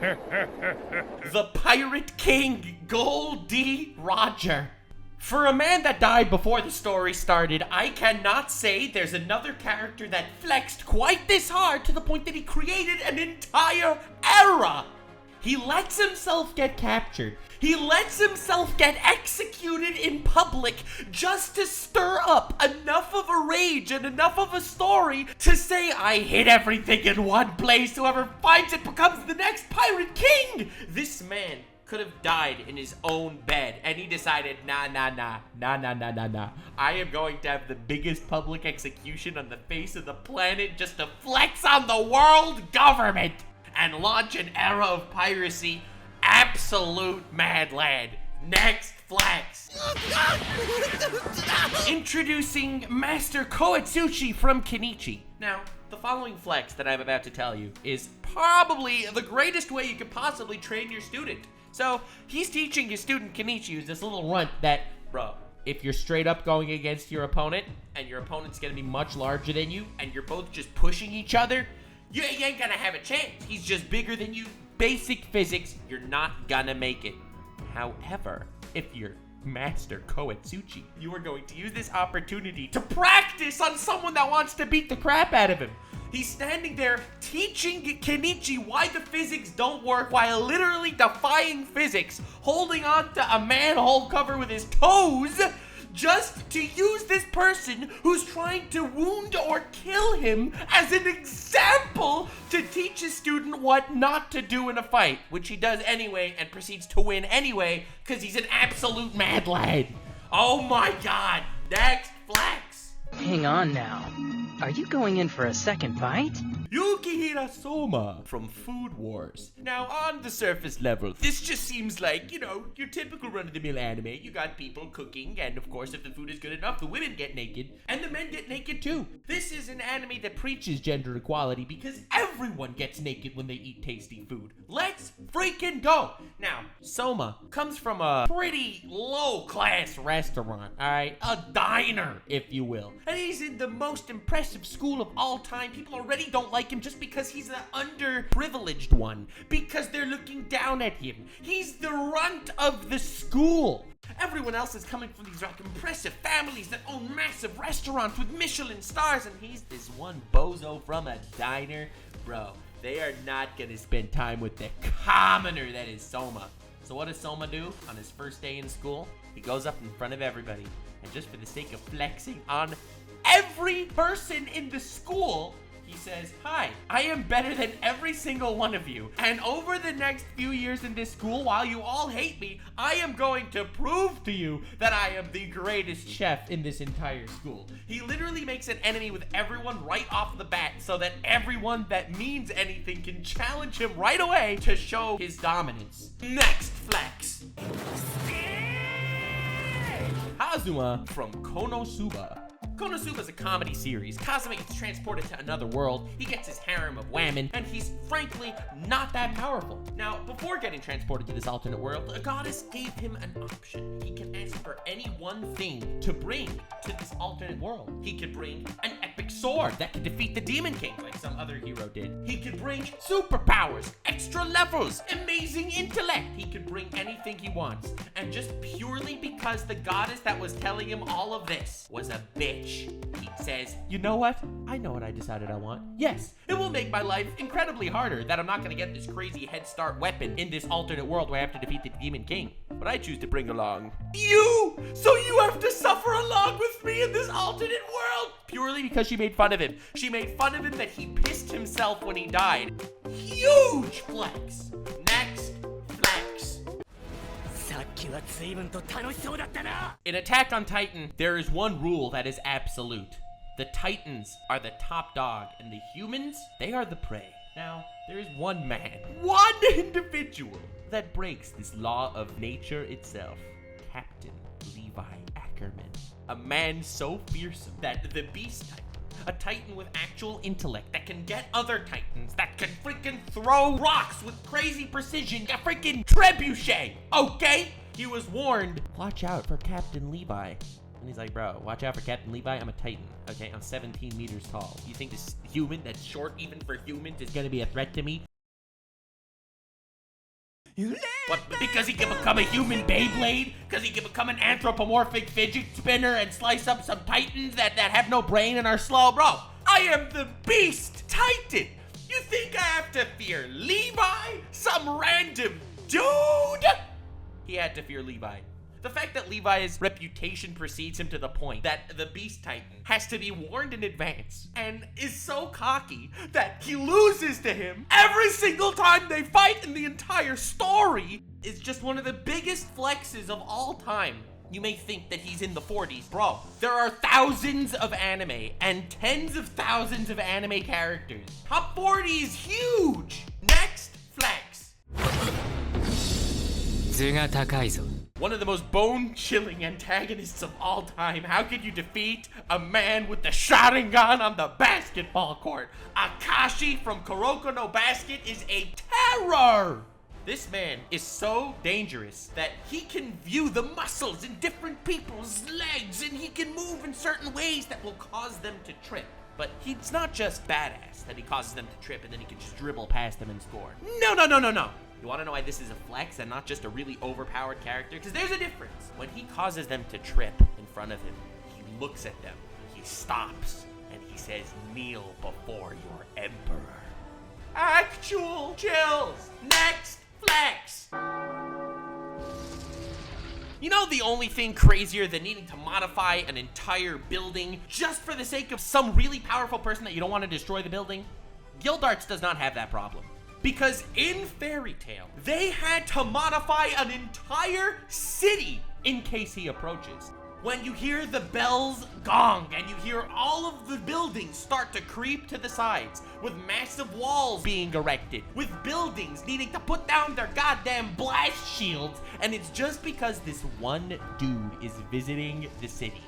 The Pirate King, Goldie Roger. For a man that died before the story started, I cannot say there's another character that flexed quite this hard to the point that he created an entire era. He lets himself get captured. He lets himself get executed in public just to stir up enough of a rage and enough of a story to say, I hid everything in one place. Whoever finds it becomes the next Pirate King. This man could have died in his own bed, and he decided, nah. I am going to have the biggest public execution on the face of the planet just to flex on the world government and launch an era of piracy. Absolute mad lad. Next flex. Introducing Master Koetsuchi from Kenichi. Now, the following flex that I'm about to tell you is probably the greatest way you could possibly train your student. So, he's teaching his student Kenichi, who's this little runt, that, bro, if you're straight up going against your opponent, and your opponent's gonna be much larger than you, and you're both just pushing each other, you ain't gonna have a chance. He's just bigger than you. Basic physics, you're not gonna make it. However, if you're Master Koetsuchi, you are going to use this opportunity to practice on someone that wants to beat the crap out of him. He's standing there teaching Kenichi why the physics don't work while literally defying physics, holding on to a manhole cover with his toes, just to use this person who's trying to wound or kill him as an example to teach his student what not to do in a fight, which he does anyway and proceeds to win anyway because he's an absolute mad lad. Oh my god, next flex. Hang on now. Are you going in for a second bite? Yukihira Soma from Food Wars. Now, on the surface level, this just seems like, you know, your typical run-of-the-mill anime. You got people cooking, and of course, if the food is good enough, the women get naked, and the men get naked too. This is an anime that preaches gender equality because everyone gets naked when they eat tasty food. Let's freaking go! Now, Soma comes from a pretty low-class restaurant, alright? A diner, if you will. And he's in the most impressive school of all time. People already don't like him just because he's the underprivileged one, because they're looking down at him. He's the runt of the school. Everyone else is coming from these like impressive families that own massive restaurants with Michelin stars, and he's this one bozo from a diner. Bro, they are not gonna spend time with the commoner that is Soma. So what does Soma do on his first day in school? He goes up in front of everybody, and just for the sake of flexing on every person in the school, he says, hi, I am better than every single one of you. And over the next few years in this school, while you all hate me, I am going to prove to you that I am the greatest chef in this entire school. He literally makes an enemy with everyone right off the bat so that everyone that means anything can challenge him right away to show his dominance. Next flex. Kazuma from Konosuba. Konosuba is a comedy series. Kazuma gets transported to another world, he gets his harem of women, and he's frankly not that powerful. Now, before getting transported to this alternate world, a goddess gave him an option. He can ask for any one thing to bring to this alternate world. He could bring an epic sword that could defeat the Demon King like some other hero did. He could bring superpowers, extra levels, amazing intellect. He could bring anything he wants. And just purely because the goddess that was telling him all of this was a bitch, he says, you know what? I know what I decided I want. Yes, it will make my life incredibly harder that I'm not gonna get this crazy head start weapon in this alternate world where I have to defeat the Demon King. But I choose to bring along you! So you have to suffer along with me in this alternate world! Purely because she made fun of him. She made fun of him that he pissed himself when he died. Huge flex. Next flex. In Attack on Titan, there is one rule that is absolute. The Titans are the top dog, and the humans, they are the prey. Now, there is one man, one individual, that breaks this law of nature itself. Captain Levi Ackerman. A man so fearsome that the Beast Titan, a Titan with actual intellect that can get other Titans, that can freaking throw rocks with crazy precision, a freaking trebuchet, okay? He was warned, watch out for Captain Levi. And he's like, bro, watch out for Captain Levi, I'm a Titan, okay? I'm 17 meters tall. You think this human that's short even for humans is gonna be a threat to me? What, because he can become a human Beyblade? Because he can become an anthropomorphic fidget spinner and slice up some titans that have no brain and are slow? Bro, I am the Beast Titan! You think I have to fear Levi? Some random dude? He had to fear Levi. The fact that Levi's reputation precedes him to the point that the Beast Titan has to be warned in advance and is so cocky that he loses to him every single time they fight in the entire story is just one of the biggest flexes of all time. You may think that he's in the 40s. Bro, there are thousands of anime and tens of thousands of anime characters. Top 40 is huge. Next, flex. One of the most bone-chilling antagonists of all time. How could you defeat a man with the Sharingan on the basketball court? Akashi from Kuroko no Basket is a terror! This man is so dangerous that he can view the muscles in different people's legs and he can move in certain ways that will cause them to trip. But he's not just badass that he causes them to trip and then he can just dribble past them and score. No. You want to know why this is a flex and not just a really overpowered character? Because there's a difference. When he causes them to trip in front of him, he looks at them, he stops, and he says, "Kneel before your emperor." Actual chills. Next flex. You know the only thing crazier than needing to modify an entire building just for the sake of some really powerful person that you don't want to destroy the building? Guildarts does not have that problem. Because in Fairy Tail, they had to modify an entire city in case he approaches. When you hear the bells gong and you hear all of the buildings start to creep to the sides, with massive walls being erected, with buildings needing to put down their goddamn blast shields, and it's just because this one dude is visiting the city.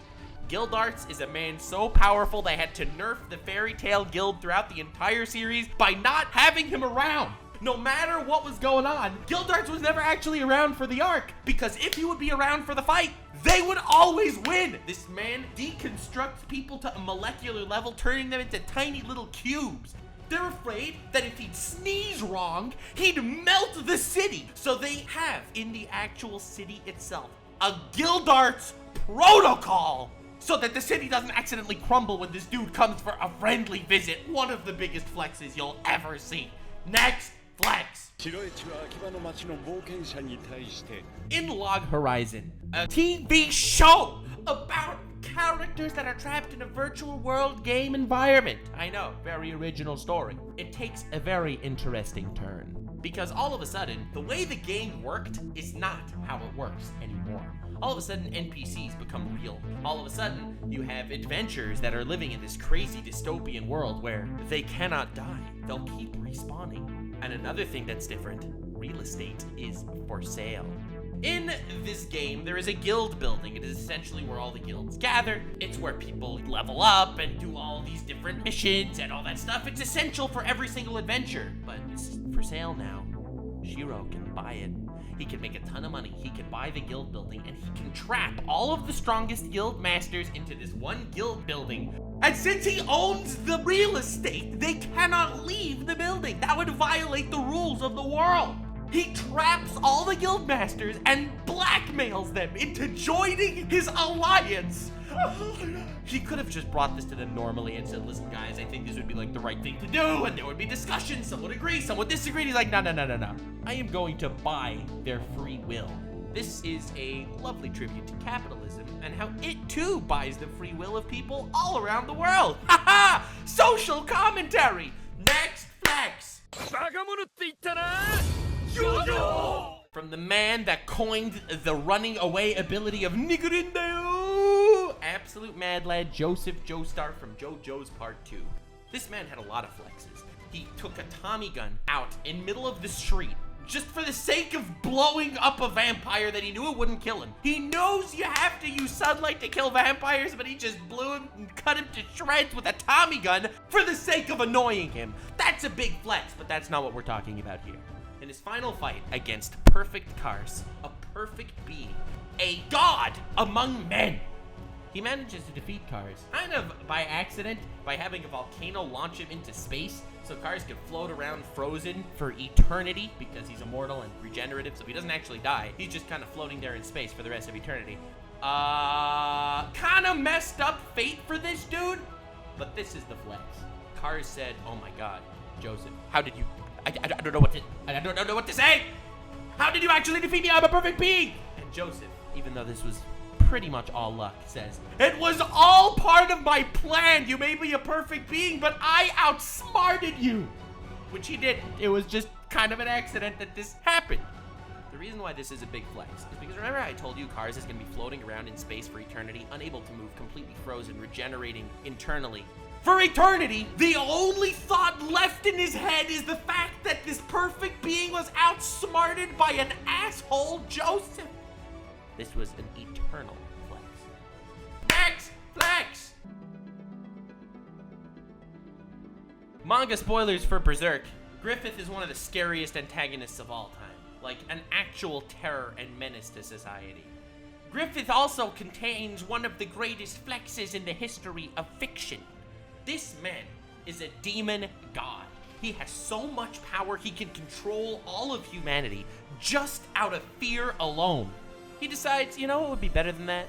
Guildarts is a man so powerful they had to nerf the Fairy Tail Guild throughout the entire series by not having him around. No matter what was going on, Guildarts was never actually around for the arc, because if he would be around for the fight, they would always win. This man deconstructs people to a molecular level, turning them into tiny little cubes. They're afraid that if he'd sneeze wrong, he'd melt the city. So they have, in the actual city itself, a Guildarts protocol, so that the city doesn't accidentally crumble when this dude comes for a friendly visit. One of the biggest flexes you'll ever see. Next flex. In Log Horizon, a TV show about characters that are trapped in a virtual world game environment. I know, very original story. It takes a very interesting turn. Because all of a sudden, the way the game worked is not how it works anymore. All of a sudden, NPCs become real. All of a sudden, you have adventurers that are living in this crazy dystopian world where they cannot die. They'll keep respawning. And another thing that's different, real estate is for sale. In this game, there is a guild building. It is essentially where all the guilds gather. It's where people level up and do all these different missions and all that stuff. It's essential for every single adventure, but it's for sale now. Shiro can buy it. He can make a ton of money. He can buy the guild building and he can trap all of the strongest guild masters into this one guild building. And since he owns the real estate, they cannot leave the building. That would violate the rules of the world. He traps all the guild masters and blackmails them into joining his alliance. He could have just brought this to them normally and said, "Listen guys, I think this would be like the right thing to do," and there would be discussions. Some would agree, some would disagree. He's like, no. I am going to buy their free will. This is a lovely tribute to capitalism and how it too buys the free will of people all around the world. Haha! Social commentary. Next flex. From the man that coined the running away ability of Nigurindeu, absolute mad lad Joseph Joestar from JoJo's Part 2. This man had a lot of flexes. He took a Tommy gun out in middle of the street just for the sake of blowing up a vampire that he knew it wouldn't kill him. He knows you have to use sunlight to kill vampires, but he just blew him and cut him to shreds with a Tommy gun for the sake of annoying him. That's a big flex, but that's not what we're talking about here. In his final fight against Perfect Cars, a perfect being, a god among men, he manages to defeat Cars, kind of by accident, by having a volcano launch him into space, so Cars can float around frozen for eternity, because he's immortal and regenerative, so he doesn't actually die. He's just kind of floating there in space for the rest of eternity. Kind of messed up fate for this dude, but this is the flex. Cars said, oh my god, Joseph, how did you, I don't know what to say. How did you actually defeat me? I'm a perfect being. And Joseph, even though this was pretty much all luck, says, it was all part of my plan. You made me a perfect being, but I outsmarted you. Which he didn't. It was just kind of an accident that this happened. The reason why this is a big flex is because remember I told you Cars is going to be floating around in space for eternity, unable to move, completely frozen, regenerating internally. For eternity, the only thought left in his head is the fact that this perfect being was outsmarted by an asshole Joseph. This was an eternal flex. Next flex! Manga spoilers for Berserk. Griffith is one of the scariest antagonists of all time. Like an actual terror and menace to society. Griffith also contains one of the greatest flexes in the history of fiction. This man is a demon god. He has so much power he can control all of humanity just out of fear alone. He decides, you know what would be better than that?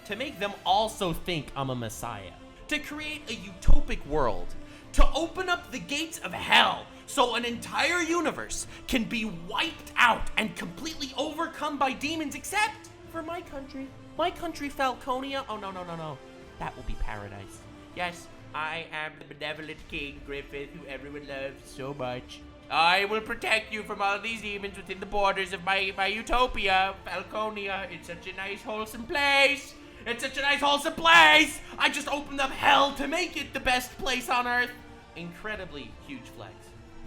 To make them also think I'm a messiah. To create a utopic world. To open up the gates of hell so an entire universe can be wiped out and completely overcome by demons except for my country. My country, Falconia. Oh, no. That will be paradise. Yes, I am the benevolent King Griffith, who everyone loves so much. I will protect you from all these demons within the borders of my utopia, Falconia. It's such a nice, wholesome place. It's such a nice, wholesome place. I just opened up hell to make it the best place on Earth. Incredibly huge flex.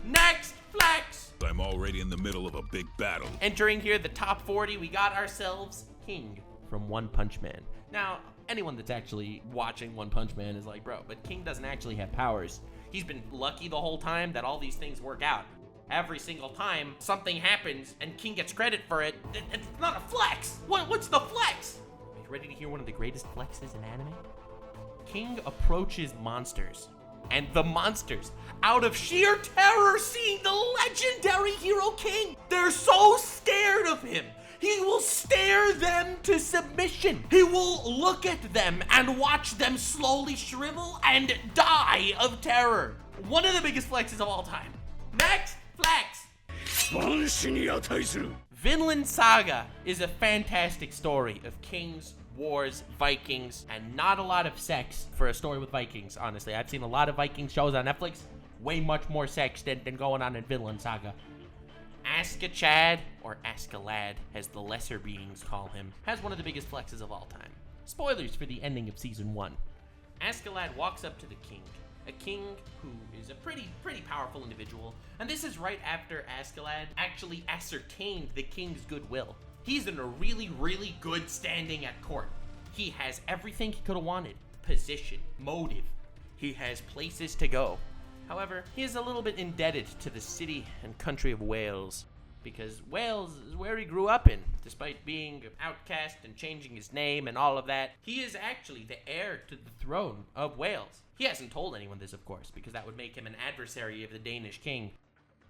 Next flex. I'm already in the middle of a big battle. Entering here, the top 40, we got ourselves King from One Punch Man. Now, anyone that's actually watching One Punch Man is like, bro, but King doesn't actually have powers. He's been lucky the whole time that all these things work out. Every single time something happens and King gets credit for it, it's not a flex. What's the flex? Are you ready to hear one of the greatest flexes in anime? King approaches monsters. And the monsters, out of sheer terror seeing the legendary hero King, they're so scared of him. He will stare them to submission. He will look at them and watch them slowly shrivel and die of terror. One of the biggest flexes of all time. Next flex. Vinland Saga is a fantastic story of kings, wars, Vikings, and not a lot of sex for a story with Vikings, honestly. I've seen a lot of Viking shows on Netflix. Way much more sex than going on in Vinland Saga. Askachad, or Askeladd, as the lesser beings call him, has one of the biggest flexes of all time. Spoilers for the ending of Season 1. Askeladd walks up to the king, a king who is a pretty powerful individual, and this is right after Askeladd actually ascertained the king's goodwill. He's in a really good standing at court. He has everything he could have wanted. Position, motive. He has places to go. However, he is a little bit indebted to the city and country of Wales, because Wales is where he grew up in. Despite being an outcast and changing his name and all of that, he is actually the heir to the throne of Wales. He hasn't told anyone this, of course, because that would make him an adversary of the Danish king.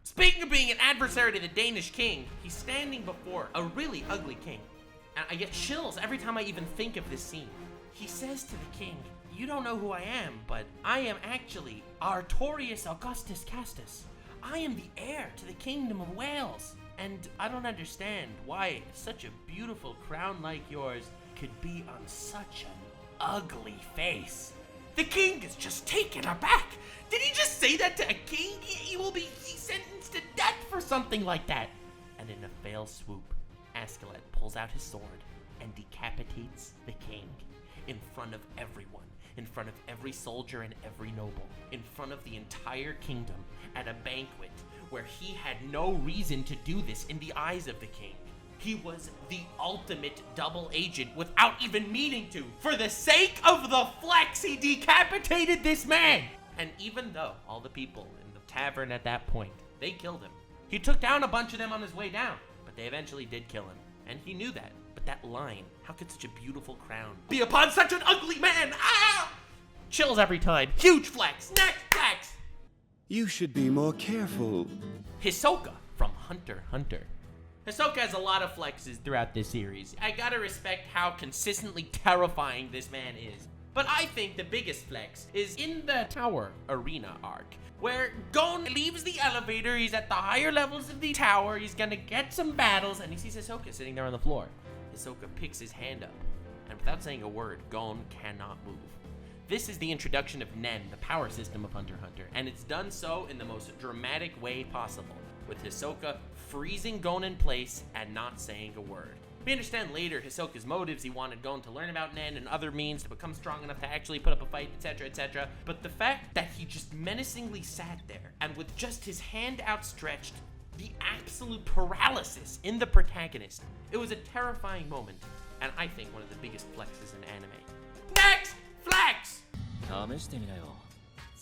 Speaking of being an adversary to the Danish king, he's standing before a really ugly king. And I get chills every time I even think of this scene. He says to the king, "You don't know who I am, but I am actually Artorius Augustus Castus. I am the heir to the kingdom of Wales. And I don't understand why such a beautiful crown like yours could be on such an ugly face." The king is just taken aback. Did he just say that to a king? He will be sentenced to death for something like that. And in a fail swoop, Askeladd pulls out his sword and decapitates the king in front of everyone, in front of every soldier and every noble, in front of the entire kingdom at a banquet where he had no reason to do this in the eyes of the king. He was the ultimate double agent without even meaning to. For the sake of the flex, he decapitated this man. And even though all the people in the tavern at that point, they killed him. He took down a bunch of them on his way down, but they eventually did kill him. And he knew that. But But that line, how could such a beautiful crown be upon such an ugly man? Ah! Chills every time. Huge flex. Next flex. You should be more careful. Hisoka from Hunter x Hunter. Hisoka has a lot of flexes throughout this series. I gotta respect how consistently terrifying this man is. But I think the biggest flex is in the Tower Arena arc, where Gon leaves the elevator, he's at the higher levels of the tower, he's gonna get some battles, and he sees Hisoka sitting there on the floor. Hisoka picks his hand up, and without saying a word, Gon cannot move. This is the introduction of Nen, the power system of Hunter x Hunter, and it's done so in the most dramatic way possible, with Hisoka freezing Gon in place and not saying a word. We understand later Hisoka's motives. He wanted Gon to learn about Nen and other means to become strong enough to actually put up a fight, etc., etc. But the fact that he just menacingly sat there, and with just his hand outstretched, the absolute paralysis in the protagonist, it was a terrifying moment, and I think one of the biggest flexes in anime. Next flex!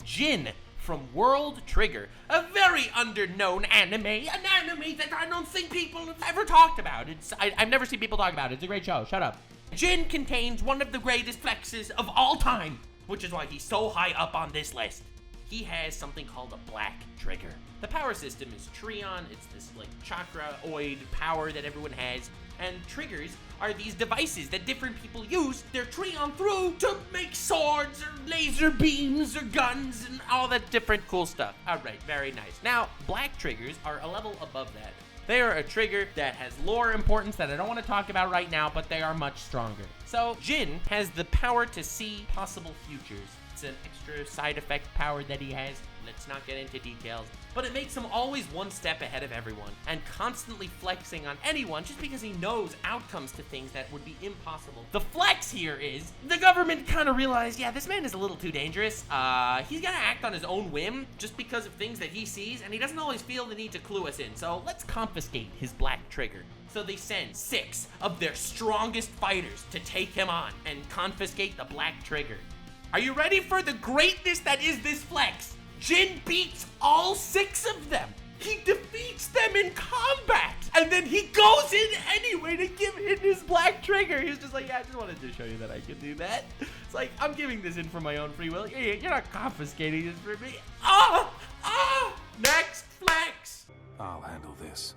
Jin from World Trigger, a very underknown anime, an anime that I don't think people have ever talked about. I've never seen people talk about it. It's a great show. Shut up. Jin contains one of the greatest flexes of all time, which is why he's so high up on this list. He has something called a black trigger. The power system is Trion. It's this like chakra-oid power that everyone has. And triggers are these devices that different people use their Trion through to make swords or laser beams or guns and all that different cool stuff. Alright, very nice. Now, black triggers are a level above that. They are a trigger that has lore importance that I don't want to talk about right now, but they are much stronger. So, Jin has the power to see possible futures. It's an extra side effect power that he has. Let's not get into details. But it makes him always one step ahead of everyone and constantly flexing on anyone just because he knows outcomes to things that would be impossible. The flex here is the government kind of realized, yeah, this man is a little too dangerous. He's gonna act on his own whim just because of things that he sees, and he doesn't always feel the need to clue us in. So let's confiscate his black trigger. So they send 6 of their strongest fighters to take him on and confiscate the black trigger. Are you ready for the greatness that is this flex? Jin beats all 6 of them. He defeats them in combat. And then he goes in anyway to give him his black trigger. He's just like, yeah, I just wanted to show you that I can do that. It's like, I'm giving this in for my own free will. You're not confiscating this for me. Next flex. I'll handle this.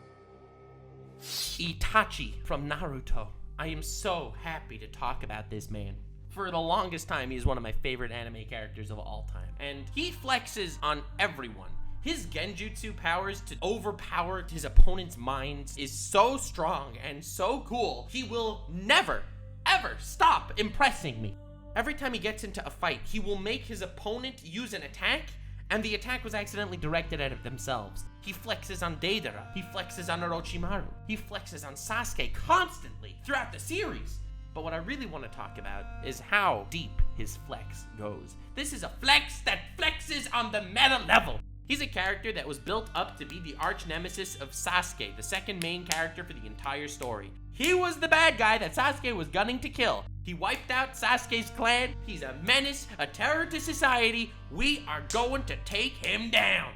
Itachi from Naruto. I am so happy to talk about this man. For the longest time, he is one of my favorite anime characters of all time. And he flexes on everyone. His genjutsu powers to overpower his opponent's minds is so strong and so cool. He will never, ever stop impressing me. Every time he gets into a fight, he will make his opponent use an attack, and the attack was accidentally directed at themselves. He flexes on Deidara. He flexes on Orochimaru. He flexes on Sasuke constantly throughout the series. But what I really want to talk about is how deep his flex goes. This is a flex that flexes on the meta level. He's a character that was built up to be the arch nemesis of Sasuke, the second main character for the entire story. He was the bad guy that Sasuke was gunning to kill. He wiped out Sasuke's clan. He's a menace, a terror to society. We are going to take him down.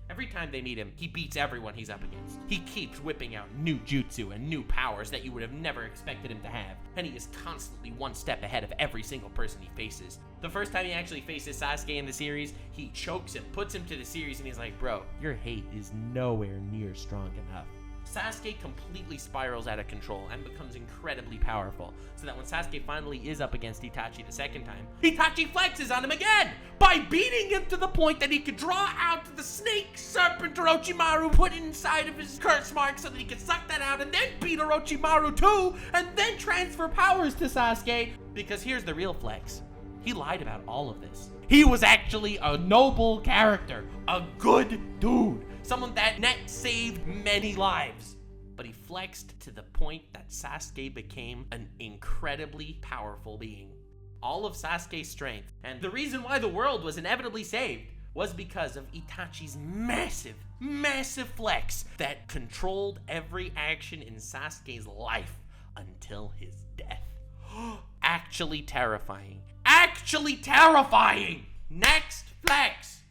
Every time they meet him, he beats everyone he's up against. He keeps whipping out new jutsu and new powers that you would have never expected him to have. And he is constantly one step ahead of every single person he faces. The first time he actually faces Sasuke in the series, he chokes him, puts him to the series, and he's like, bro, your hate is nowhere near strong enough. Sasuke completely spirals out of control and becomes incredibly powerful, so that when Sasuke finally is up against Itachi the second time, Itachi flexes on him again by beating him to the point that he could draw out the snake serpent Orochimaru, put it inside of his curse mark so that he could suck that out and then beat Orochimaru too, and then transfer powers to Sasuke. Because here's the real flex. He lied about all of this. He was actually a noble character, a good dude. Someone that net saved many lives. But he flexed to the point that Sasuke became an incredibly powerful being. All of Sasuke's strength, and the reason why the world was inevitably saved, was because of Itachi's massive, massive flex that controlled every action in Sasuke's life until his death. Actually terrifying. Actually terrifying! Next flex!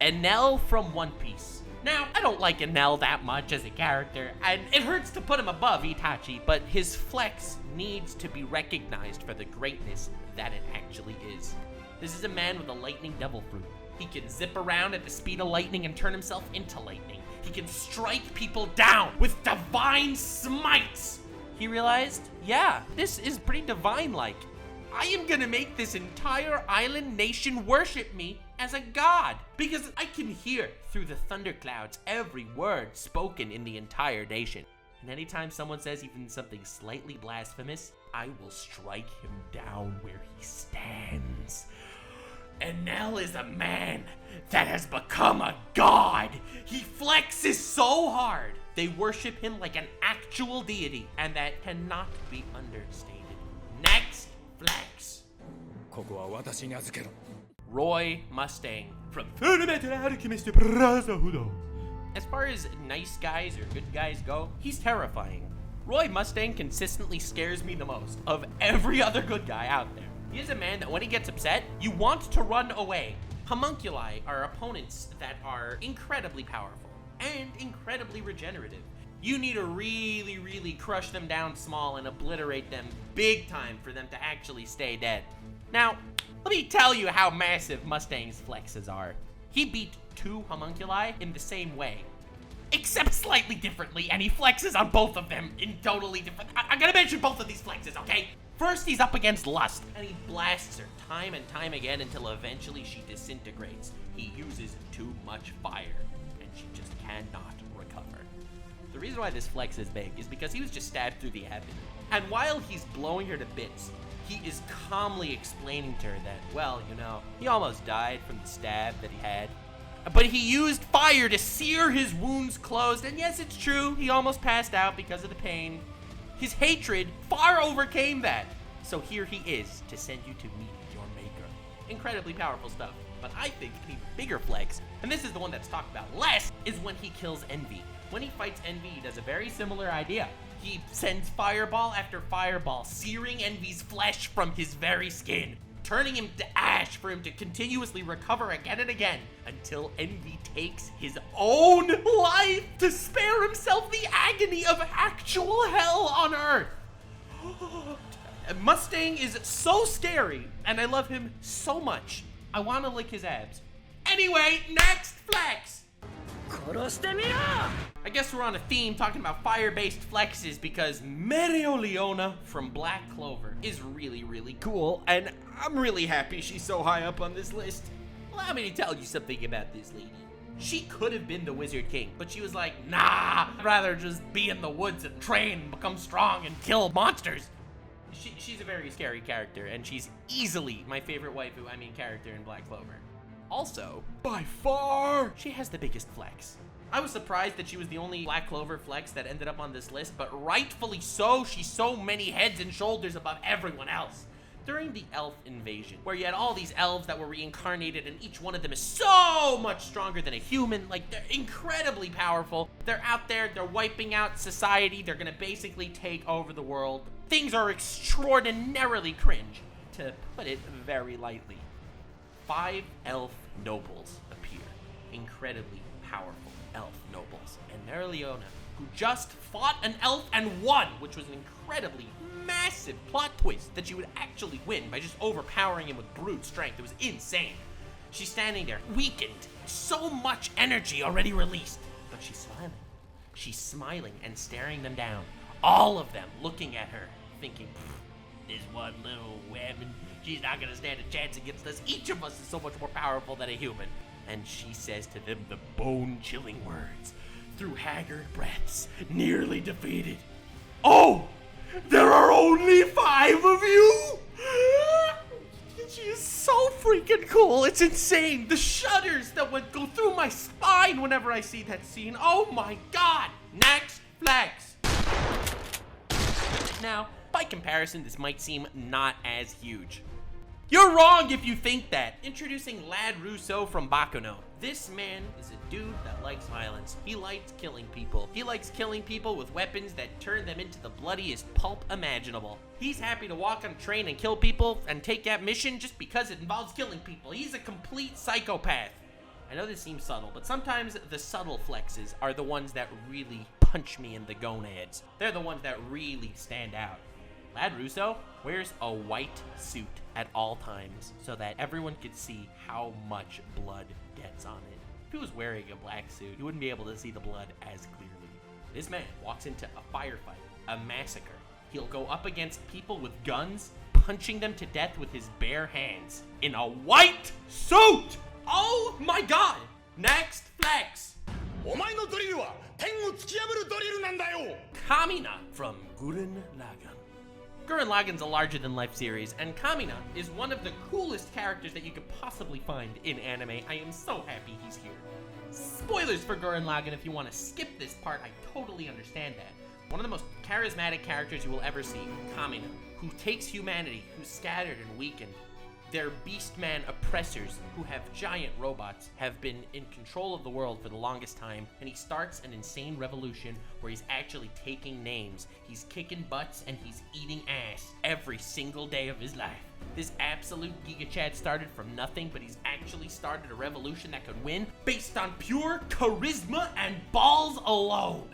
Enel from One Piece. Now, I don't like Enel that much as a character, and it hurts to put him above Itachi, but his flex needs to be recognized for the greatness that it actually is. This is a man with a lightning devil fruit. He can zip around at the speed of lightning and turn himself into lightning. He can strike people down with divine smites. He realized, yeah, this is pretty divine-like. I am gonna make this entire island nation worship me as a god, because I can hear through the thunderclouds every word spoken in the entire nation. And anytime someone says even something slightly blasphemous, I will strike him down where he stands. Enel is a man that has become a god. He flexes so hard. They worship him like an actual deity, and that cannot be understated. Next flex. Roy Mustang from Fundamental Alchemist Brotherhood. As far as nice guys or good guys go, he's terrifying. Roy Mustang consistently scares me the most of every other good guy out there. He is a man that when he gets upset, you want to run away. Homunculi are opponents that are incredibly powerful and incredibly regenerative. You need to really, really crush them down small and obliterate them big time for them to actually stay dead. Now, let me tell you how massive Mustang's flexes are. He beat 2 homunculi in the same way, except slightly differently, and he flexes on both of them in totally different... I'm gonna mention both of these flexes, okay? First, he's up against Lust, and he blasts her time and time again until eventually she disintegrates. He uses too much fire, and she just cannot recover. The reason why this flex is big is because he was just stabbed through the abdomen. And while he's blowing her to bits, he is calmly explaining to her that, well, you know, he almost died from the stab that he had. But he used fire to sear his wounds closed, and yes, it's true, he almost passed out because of the pain. His hatred far overcame that. So here he is to send you to meet your maker. Incredibly powerful stuff. But I think an even bigger flex, and this is the one that's talked about less, is when he kills Envy. When he fights Envy, he does a very similar idea. He sends fireball after fireball, searing Envy's flesh from his very skin, turning him to ash for him to continuously recover again and again until Envy takes his own life to spare himself the agony of actual hell on Earth. Mustang is so scary, and I love him so much. I want to lick his abs. Anyway, next flex. I guess we're on a theme talking about fire-based flexes because Mereoleona from Black Clover is really, really cool, and I'm really happy she's so high up on this list. Allow me to tell you something about this lady. She could have been the Wizard King, but she was like, nah, I'd rather just be in the woods and train and become strong and kill monsters. She's a very scary character, and she's easily my favorite character in Black Clover. Also, by far, she has the biggest flex. I was surprised that she was the only Black Clover flex that ended up on this list, but rightfully so, she's so many heads and shoulders above everyone else. During the elf invasion, where you had all these elves that were reincarnated and each one of them is so much stronger than a human, like they're incredibly powerful. They're out there, they're wiping out society, they're gonna basically take over the world. Things are extraordinarily cringe, to put it very lightly. 5 elf nobles appear, incredibly powerful elf nobles, and Mereoleona, who just fought an elf and won, which was an incredibly massive plot twist that she would actually win by just overpowering him with brute strength. It was insane. She's standing there, weakened, so much energy already released, but she's smiling. She's smiling and staring them down, all of them looking at her, thinking, this one little woman, she's not gonna stand a chance against us. Each of us is so much more powerful than a human. And she says to them the bone-chilling words, through haggard breaths, nearly defeated. Oh, there are only 5 of you? She is so freaking cool. It's insane. The shudders that would go through my spine whenever I see that scene. Oh my god. Next flex. Now, by comparison, this might seem not as huge. You're wrong if you think that. Introducing Lad Russo from Bakuno. This man is a dude that likes violence. He likes killing people. He likes killing people with weapons that turn them into the bloodiest pulp imaginable. He's happy to walk on a train and kill people and take that mission just because it involves killing people. He's a complete psychopath. I know this seems subtle, but sometimes the subtle flexes are the ones that really punch me in the gonads. They're the ones that really stand out. Lad Russo wears a white suit at all times so that everyone could see how much blood gets on it. If he was wearing a black suit, you wouldn't be able to see the blood as clearly. This man walks into a firefight, a massacre. He'll go up against people with guns, punching them to death with his bare hands in a white suit! Oh my god! Next flex! Kamina from Gurren Lagann. Gurren Lagann's a larger-than-life series, and Kamina is one of the coolest characters that you could possibly find in anime. I am so happy he's here. Spoilers for Gurren Lagann if you want to skip this part, I totally understand that. One of the most charismatic characters you will ever see, Kamina, who takes humanity, who's scattered and weakened. Their beastman oppressors, who have giant robots, have been in control of the world for the longest time, and he starts an insane revolution where he's actually taking names, he's kicking butts, and he's eating ass every single day of his life. This absolute Giga Chad started from nothing, but he's actually started a revolution that could win based on pure charisma and balls alone.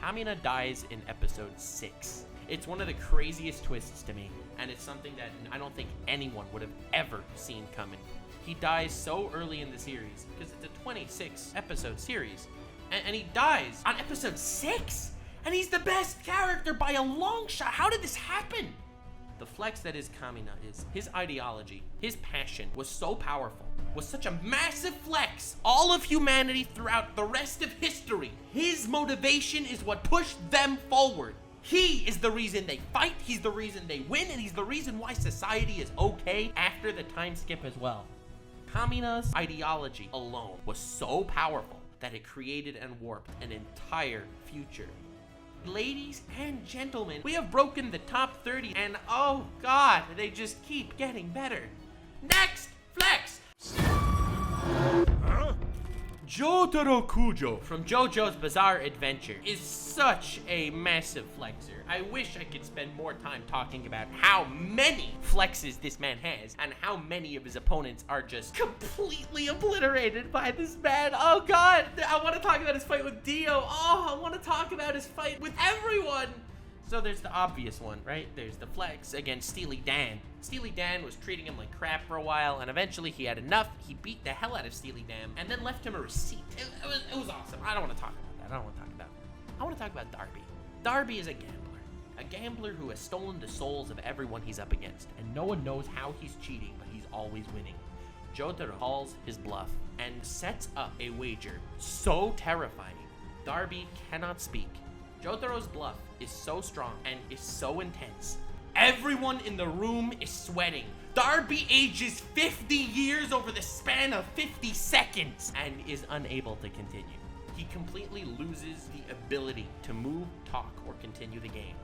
Kamina dies in episode 6. It's one of the craziest twists to me, and it's something that I don't think anyone would have ever seen coming. He dies so early in the series, because it's a 26 episode series, and he dies on episode 6, and he's the best character by a long shot. How did this happen? The flex that is Kamina is his ideology, his passion was so powerful, was such a massive flex, all of humanity throughout the rest of history. His motivation is what pushed them forward. He is the reason they fight, he's the reason they win, and he's the reason why society is okay after the time skip as well. Kamina's ideology alone was so powerful that it created and warped an entire future. Ladies and gentlemen, we have broken the top 30, and oh god, they just keep getting better. Next flex! Jotaro Kujo from JoJo's Bizarre Adventure is such a massive flexer. I wish I could spend more time talking about how many flexes this man has and how many of his opponents are just completely obliterated by this man. Oh god, I want to talk about his fight with Dio. Oh, I want to talk about his fight with everyone. So there's the obvious one, right? There's the flex against Steely Dan. Steely Dan was treating him like crap for a while, and eventually he had enough. He beat the hell out of Steely Dan, and then left him a receipt. It was awesome. I don't want to talk about that. I want to talk about Darby. Darby is a gambler who has stolen the souls of everyone he's up against, and no one knows how he's cheating, but he's always winning. Jotaro calls his bluff and sets up a wager so terrifying. Darby cannot speak. Jotaro's bluff is so strong and is so intense. Everyone in the room is sweating. Darby ages 50 years over the span of 50 seconds and is unable to continue. He completely loses the ability to move, talk, or continue the game.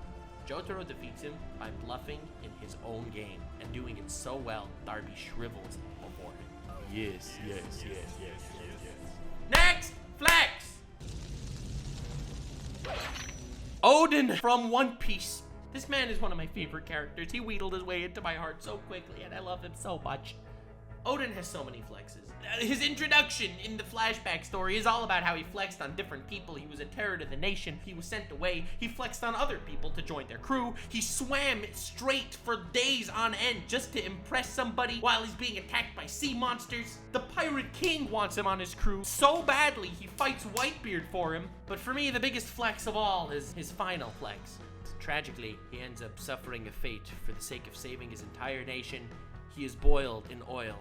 Jotaro defeats him by bluffing in his own game and doing it so well, Darby shrivels before him. Yes. Next flex! Odin from One Piece. This man is one of my favorite characters. He wheedled his way into my heart so quickly, and I love him so much. Odin has so many flexes. His introduction in the flashback story is all about how he flexed on different people. He was a terror to the nation. He was sent away. He flexed on other people to join their crew. He swam straight for days on end just to impress somebody while he's being attacked by sea monsters. The Pirate King wants him on his crew so badly he fights Whitebeard for him. But for me, the biggest flex of all is his final flex. Tragically, he ends up suffering a fate for the sake of saving his entire nation. He is boiled in oil.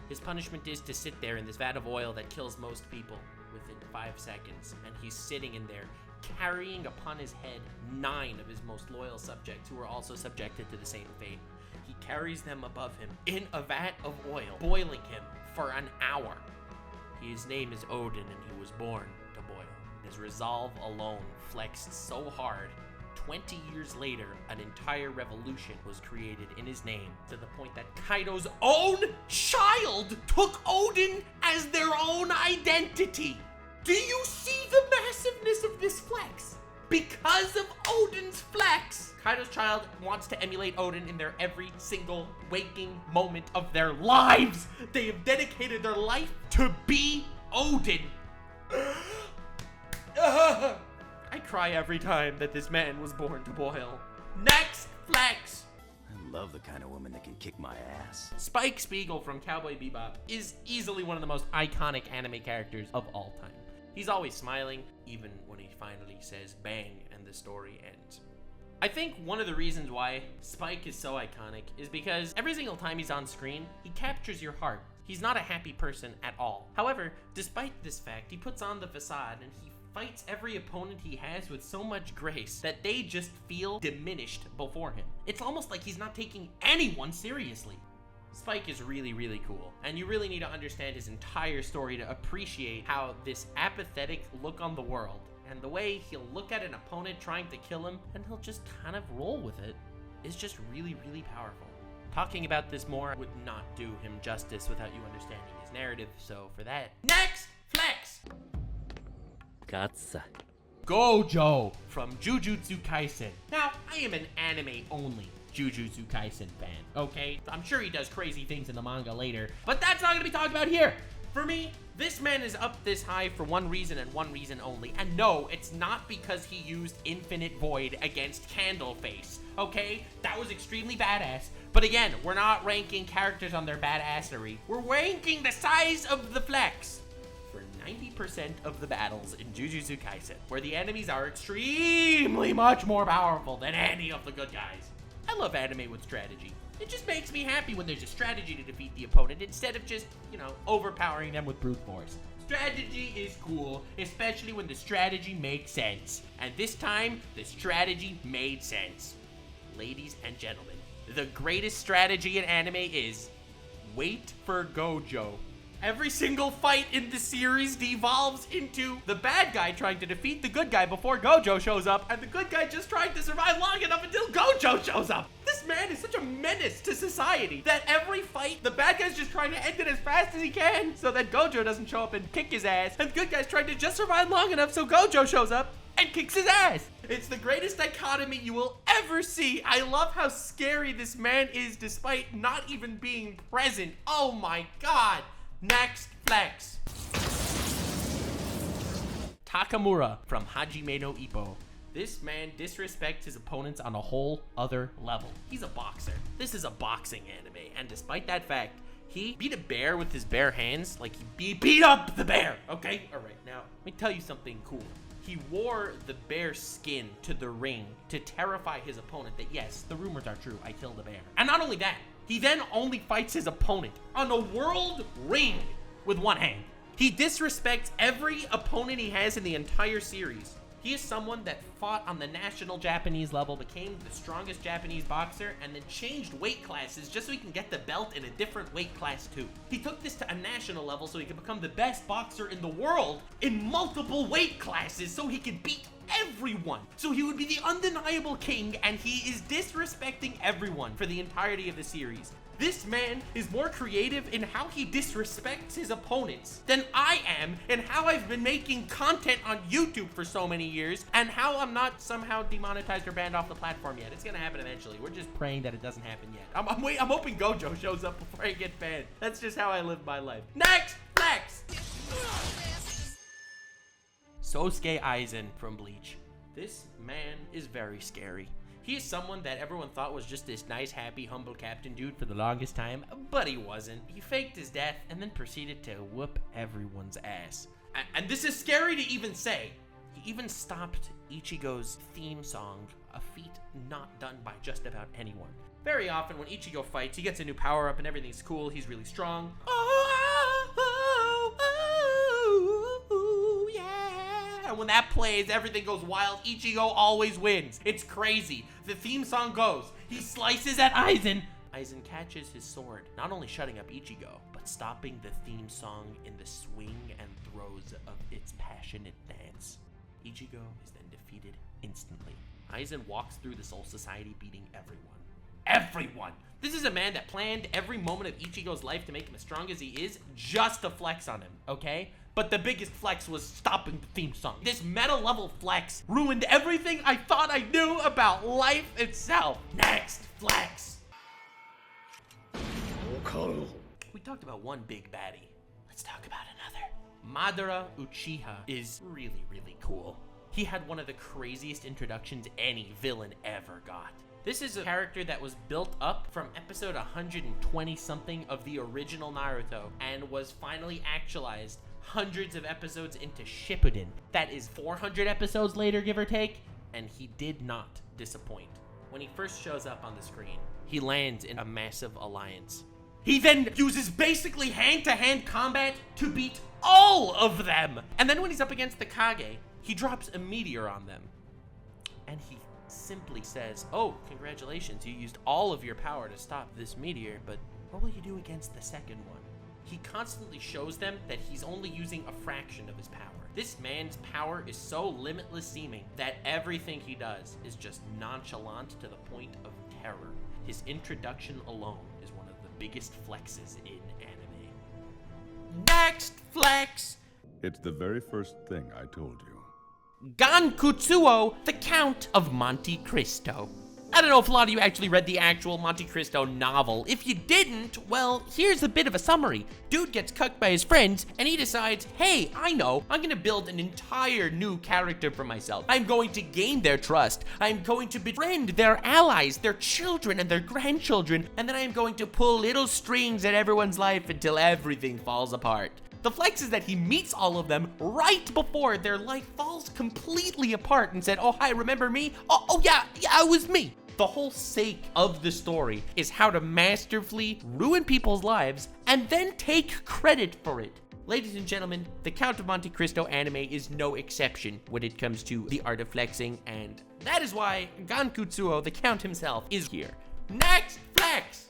His punishment is to sit there in this vat of oil that kills most people within 5 seconds, and he's sitting in there carrying upon his head 9 of his most loyal subjects who are also subjected to the same fate. He carries them above him in a vat of oil, boiling him for an hour. His name is Odin, and he was born to boil. His resolve alone flexed so hard 20 years later, an entire revolution was created in his name to the point that Kaido's own child took Odin as their own identity. Do you see the massiveness of this flex? because of Odin's flex. Kaido's child wants to emulate Odin in their every single waking moment of their lives. They have dedicated their life to be Odin. I cry every time that this man was born to boil. Next flex. I love the kind of woman that can kick my ass. Spike Spiegel from Cowboy Bebop is easily one of the most iconic anime characters of all time. He's always smiling, even when he finally says bang and the story ends. I think one of the reasons why Spike is so iconic is because every single time he's on screen, he captures your heart. He's not a happy person at all. However, despite this fact, he puts on the facade and he fights every opponent he has with so much grace that they just feel diminished before him. It's almost like he's not taking anyone seriously. Spike is really, really cool, and you really need to understand his entire story to appreciate how this apathetic look on the world and the way he'll look at an opponent trying to kill him and he'll just kind of roll with it is just really, really powerful. Talking about this more would not do him justice without you understanding his narrative, so for that, next flex! Gatsa. Gojo from Jujutsu Kaisen. Now, I am an anime-only Jujutsu Kaisen fan, okay? I'm sure he does crazy things in the manga later, but that's not gonna be talked about here. For me, this man is up this high for one reason and one reason only. And no, it's not because he used Infinite Void against Candleface, okay? That was extremely badass. But again, we're not ranking characters on their badassery. We're ranking the size of the flex. For 90% of the battles in Jujutsu Kaisen, where the enemies are extremely much more powerful than any of the good guys. I love anime with strategy. It just makes me happy when there's a strategy to defeat the opponent instead of just, overpowering them with brute force. Strategy is cool, especially when the strategy makes sense. And this time, the strategy made sense. Ladies and gentlemen, the greatest strategy in anime is wait for Gojo. Every single fight in the series devolves into the bad guy trying to defeat the good guy before Gojo shows up, and the good guy just trying to survive long enough until Gojo shows up. This man is such a menace to society that every fight, the bad guy's just trying to end it as fast as he can so that Gojo doesn't show up and kick his ass, and the good guy's trying to just survive long enough so Gojo shows up and kicks his ass. It's the greatest dichotomy you will ever see. I love how scary this man is despite not even being present. Oh my god. Next flex. Takamura from Hajime no Ippo. This man disrespects his opponents on a whole other level. He's a boxer. This is a boxing anime, and despite that fact, he beat a bear with his bare hands like he beat up the bear, okay? All right, now, let me tell you something cool. He wore the bear skin to the ring to terrify his opponent that, yes, the rumors are true, I killed a bear. And not only that, he then only fights his opponent on a world ring with one hand. He disrespects every opponent he has in the entire series. He is someone that fought on the national Japanese level, became the strongest Japanese boxer, and then changed weight classes just so he can get the belt in a different weight class too. He took this to a national level so he could become the best boxer in the world in multiple weight classes so he could beat everyone. So he would be the undeniable king, and he is disrespecting everyone for the entirety of the series. This man is more creative in how he disrespects his opponents than I am in how I've been making content on YouTube for so many years and how I'm not somehow demonetized or banned off the platform yet. It's gonna happen eventually. We're just praying that it doesn't happen yet. I'm hoping Gojo shows up before I get banned. That's just how I live my life. Next flex. Sosuke Aizen from Bleach. This man is very scary. He is someone that everyone thought was just this nice, happy, humble captain dude for the longest time, but he wasn't. He faked his death and then proceeded to whoop everyone's ass. And this is scary to even say. He even stopped Ichigo's theme song, a feat not done by just about anyone. Very often when Ichigo fights, he gets a new power-up and everything's cool, he's really strong. And when that plays, everything goes wild. Ichigo always wins. It's crazy. The theme song goes, he slices at Aizen. Aizen catches his sword, not only shutting up Ichigo, but stopping the theme song in the swing and throes of its passionate dance. Ichigo is then defeated instantly. Aizen walks through the Soul Society beating everyone. everyone. This is a man that planned every moment of Ichigo's life to make him as strong as he is, just to flex on him, okay? But the biggest flex was stopping the theme song. This meta level flex ruined everything I thought I knew about life itself. Next flex. We talked about one big baddie. Let's talk about another. Madara Uchiha is really, really cool. He had one of the craziest introductions any villain ever got. This is a character that was built up from episode 120 something of the original Naruto and was finally actualized hundreds of episodes into Shippuden. That is 400 episodes later, give or take, and he did not disappoint. When he first shows up on the screen, he lands in a massive alliance. He then uses basically hand-to-hand combat to beat all of them. And then when he's up against the Kage, he drops a meteor on them. And he simply says, oh, congratulations, you used all of your power to stop this meteor, but what will you do against the second one? He constantly shows them that he's only using a fraction of his power. This man's power is so limitless seeming that everything he does is just nonchalant to the point of terror. His introduction alone is one of the biggest flexes in anime. Next flex! It's the very first thing I told you. Gankutsuo, the Count of Monte Cristo. I don't know if a lot of you actually read the actual Monte Cristo novel. If you didn't, well, here's a bit of a summary. Dude gets cucked by his friends, and he decides, hey, I know, I'm gonna build an entire new character for myself. I'm going to gain their trust. I'm going to befriend their allies, their children, and their grandchildren, and then I'm going to pull little strings at everyone's life until everything falls apart. The flex is that he meets all of them right before their life falls completely apart and said, oh, hi, remember me? Oh yeah, it was me. The whole sake of the story is how to masterfully ruin people's lives and then take credit for it. Ladies and gentlemen, the Count of Monte Cristo anime is no exception when it comes to the art of flexing, and that is why Gankutsuo, the Count himself, is here. Next flex!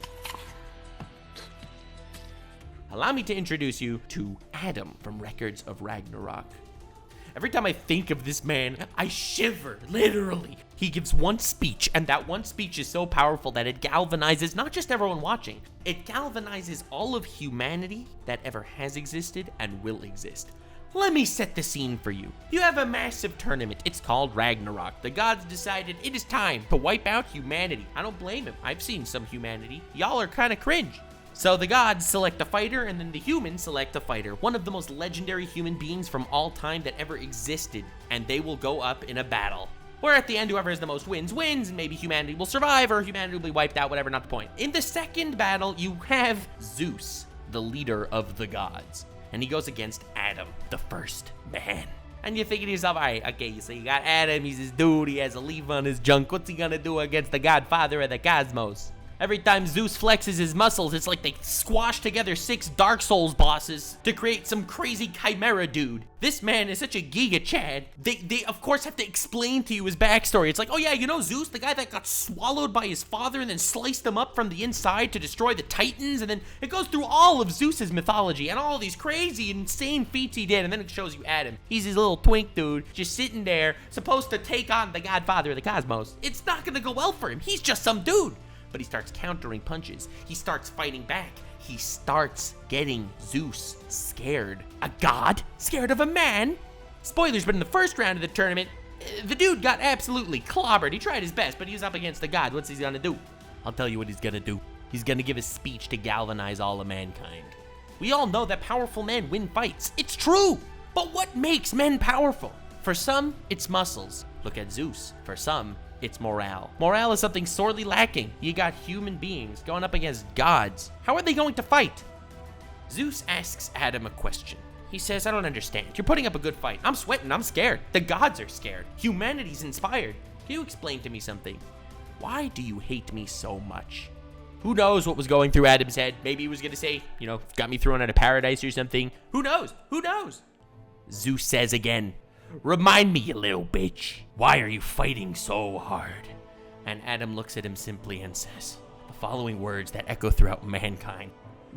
Allow me to introduce you to Adam from Records of Ragnarok. Every time I think of this man, I shiver, literally. He gives one speech, and that one speech is so powerful that it galvanizes not just everyone watching, it galvanizes all of humanity that ever has existed and will exist. Let me set the scene for you. You have a massive tournament. It's called Ragnarok. The gods decided it is time to wipe out humanity. I don't blame him. I've seen some humanity. Y'all are kind of cringe. So the gods select a fighter, and then the humans select a fighter, one of the most legendary human beings from all time that ever existed, and they will go up in a battle. Where at the end, whoever has the most wins, and maybe humanity will survive, or humanity will be wiped out, whatever, not the point. In the second battle, you have Zeus, the leader of the gods, and he goes against Adam, the first man. And you're thinking to yourself, all right, okay, so you got Adam, he's this dude, he has a leaf on his junk, what's he gonna do against the godfather of the cosmos? Every time Zeus flexes his muscles, it's like they squash together 6 Dark Souls bosses to create some crazy chimera dude. This man is such a giga chad. They of course have to explain to you his backstory. It's like, oh yeah, you know Zeus, the guy that got swallowed by his father and then sliced him up from the inside to destroy the Titans, and then it goes through all of Zeus's mythology and all these crazy, insane feats he did, and then it shows you Adam. He's his little twink dude, just sitting there, supposed to take on the godfather of the cosmos. It's not gonna go well for him. He's just some dude. But he starts countering punches. He starts fighting back. He starts getting Zeus scared. A god? Scared of a man? Spoilers, but in the first round of the tournament, the dude got absolutely clobbered. He tried his best, but he was up against the god. What's he gonna do? I'll tell you what he's gonna do. He's gonna give a speech to galvanize all of mankind. We all know that powerful men win fights. It's true. But what makes men powerful? For some, it's muscles. Look at Zeus. For some, it's morale. Morale is something sorely lacking. You got human beings going up against gods. How are they going to fight? Zeus asks Adam a question. He says, I don't understand. You're putting up a good fight. I'm sweating. I'm scared. The gods are scared. Humanity's inspired. Can you explain to me something? Why do you hate me so much? Who knows what was going through Adam's head? Maybe he was going to say, you know, got me thrown out of paradise or something. Who knows? Who knows? Zeus says again, remind me, you little bitch. Why are you fighting so hard? And Adam looks at him simply and says the following words that echo throughout mankind.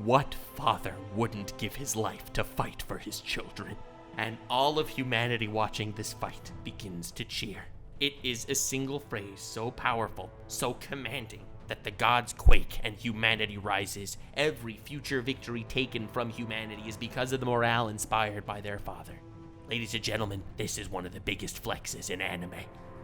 What father wouldn't give his life to fight for his children? And all of humanity watching this fight begins to cheer. It is a single phrase so powerful, so commanding, that the gods quake and humanity rises. Every future victory taken from humanity is because of the morale inspired by their father. Ladies and gentlemen, this is one of the biggest flexes in anime.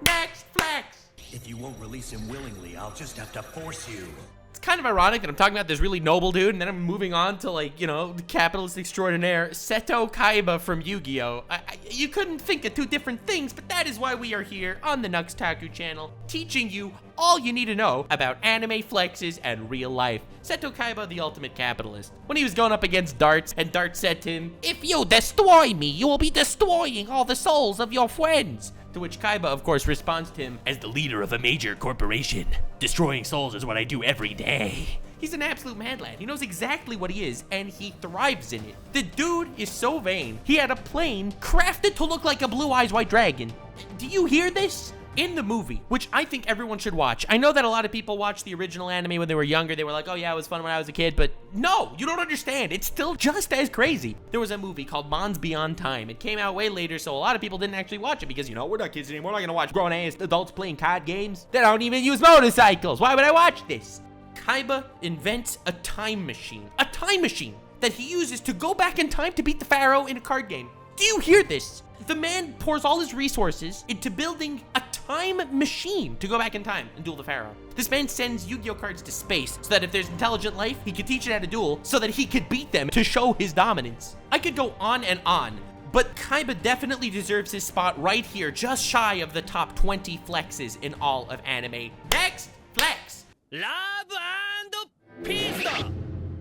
Next flex! If you won't release him willingly, I'll just have to force you. It's kind of ironic that I'm talking about this really noble dude, and then I'm moving on to, like, you know, the capitalist extraordinaire, Seto Kaiba from Yu-Gi-Oh! You couldn't think of two different things, but that is why we are here on the Nux Taku channel, teaching you all you need to know about anime flexes and real life. Seto Kaiba, the ultimate capitalist. When he was going up against Darts, and Darts said to him, "If you destroy me, you will be destroying all the souls of your friends." To which Kaiba, of course, responds to him, "As the leader of a major corporation, destroying souls is what I do every day." He's an absolute mad lad. He knows exactly what he is, and he thrives in it. The dude is so vain, he had a plane crafted to look like a Blue Eyes White Dragon. Do you hear this? In the movie, which I think everyone should watch. I know that a lot of people watched the original anime when they were younger. They were like, oh yeah, it was fun when I was a kid, but no, you don't understand. It's still just as crazy. There was a movie called Mons Beyond Time. It came out way later, so a lot of people didn't actually watch it because, you know, we're not kids anymore. We're not gonna watch grown-ass adults playing card games. They don't even use motorcycles. Why would I watch this? Kaiba invents a time machine. A time machine that he uses to go back in time to beat the Pharaoh in a card game. Do you hear this? The man pours all his resources into building a time machine to go back in time and duel the Pharaoh. This man sends Yu-Gi-Oh cards to space so that if there's intelligent life, he could teach it how to duel so that he could beat them to show his dominance. I could go on and on, but Kaiba definitely deserves his spot right here, just shy of the top 20 flexes in all of anime. Next flex. Love and pizza!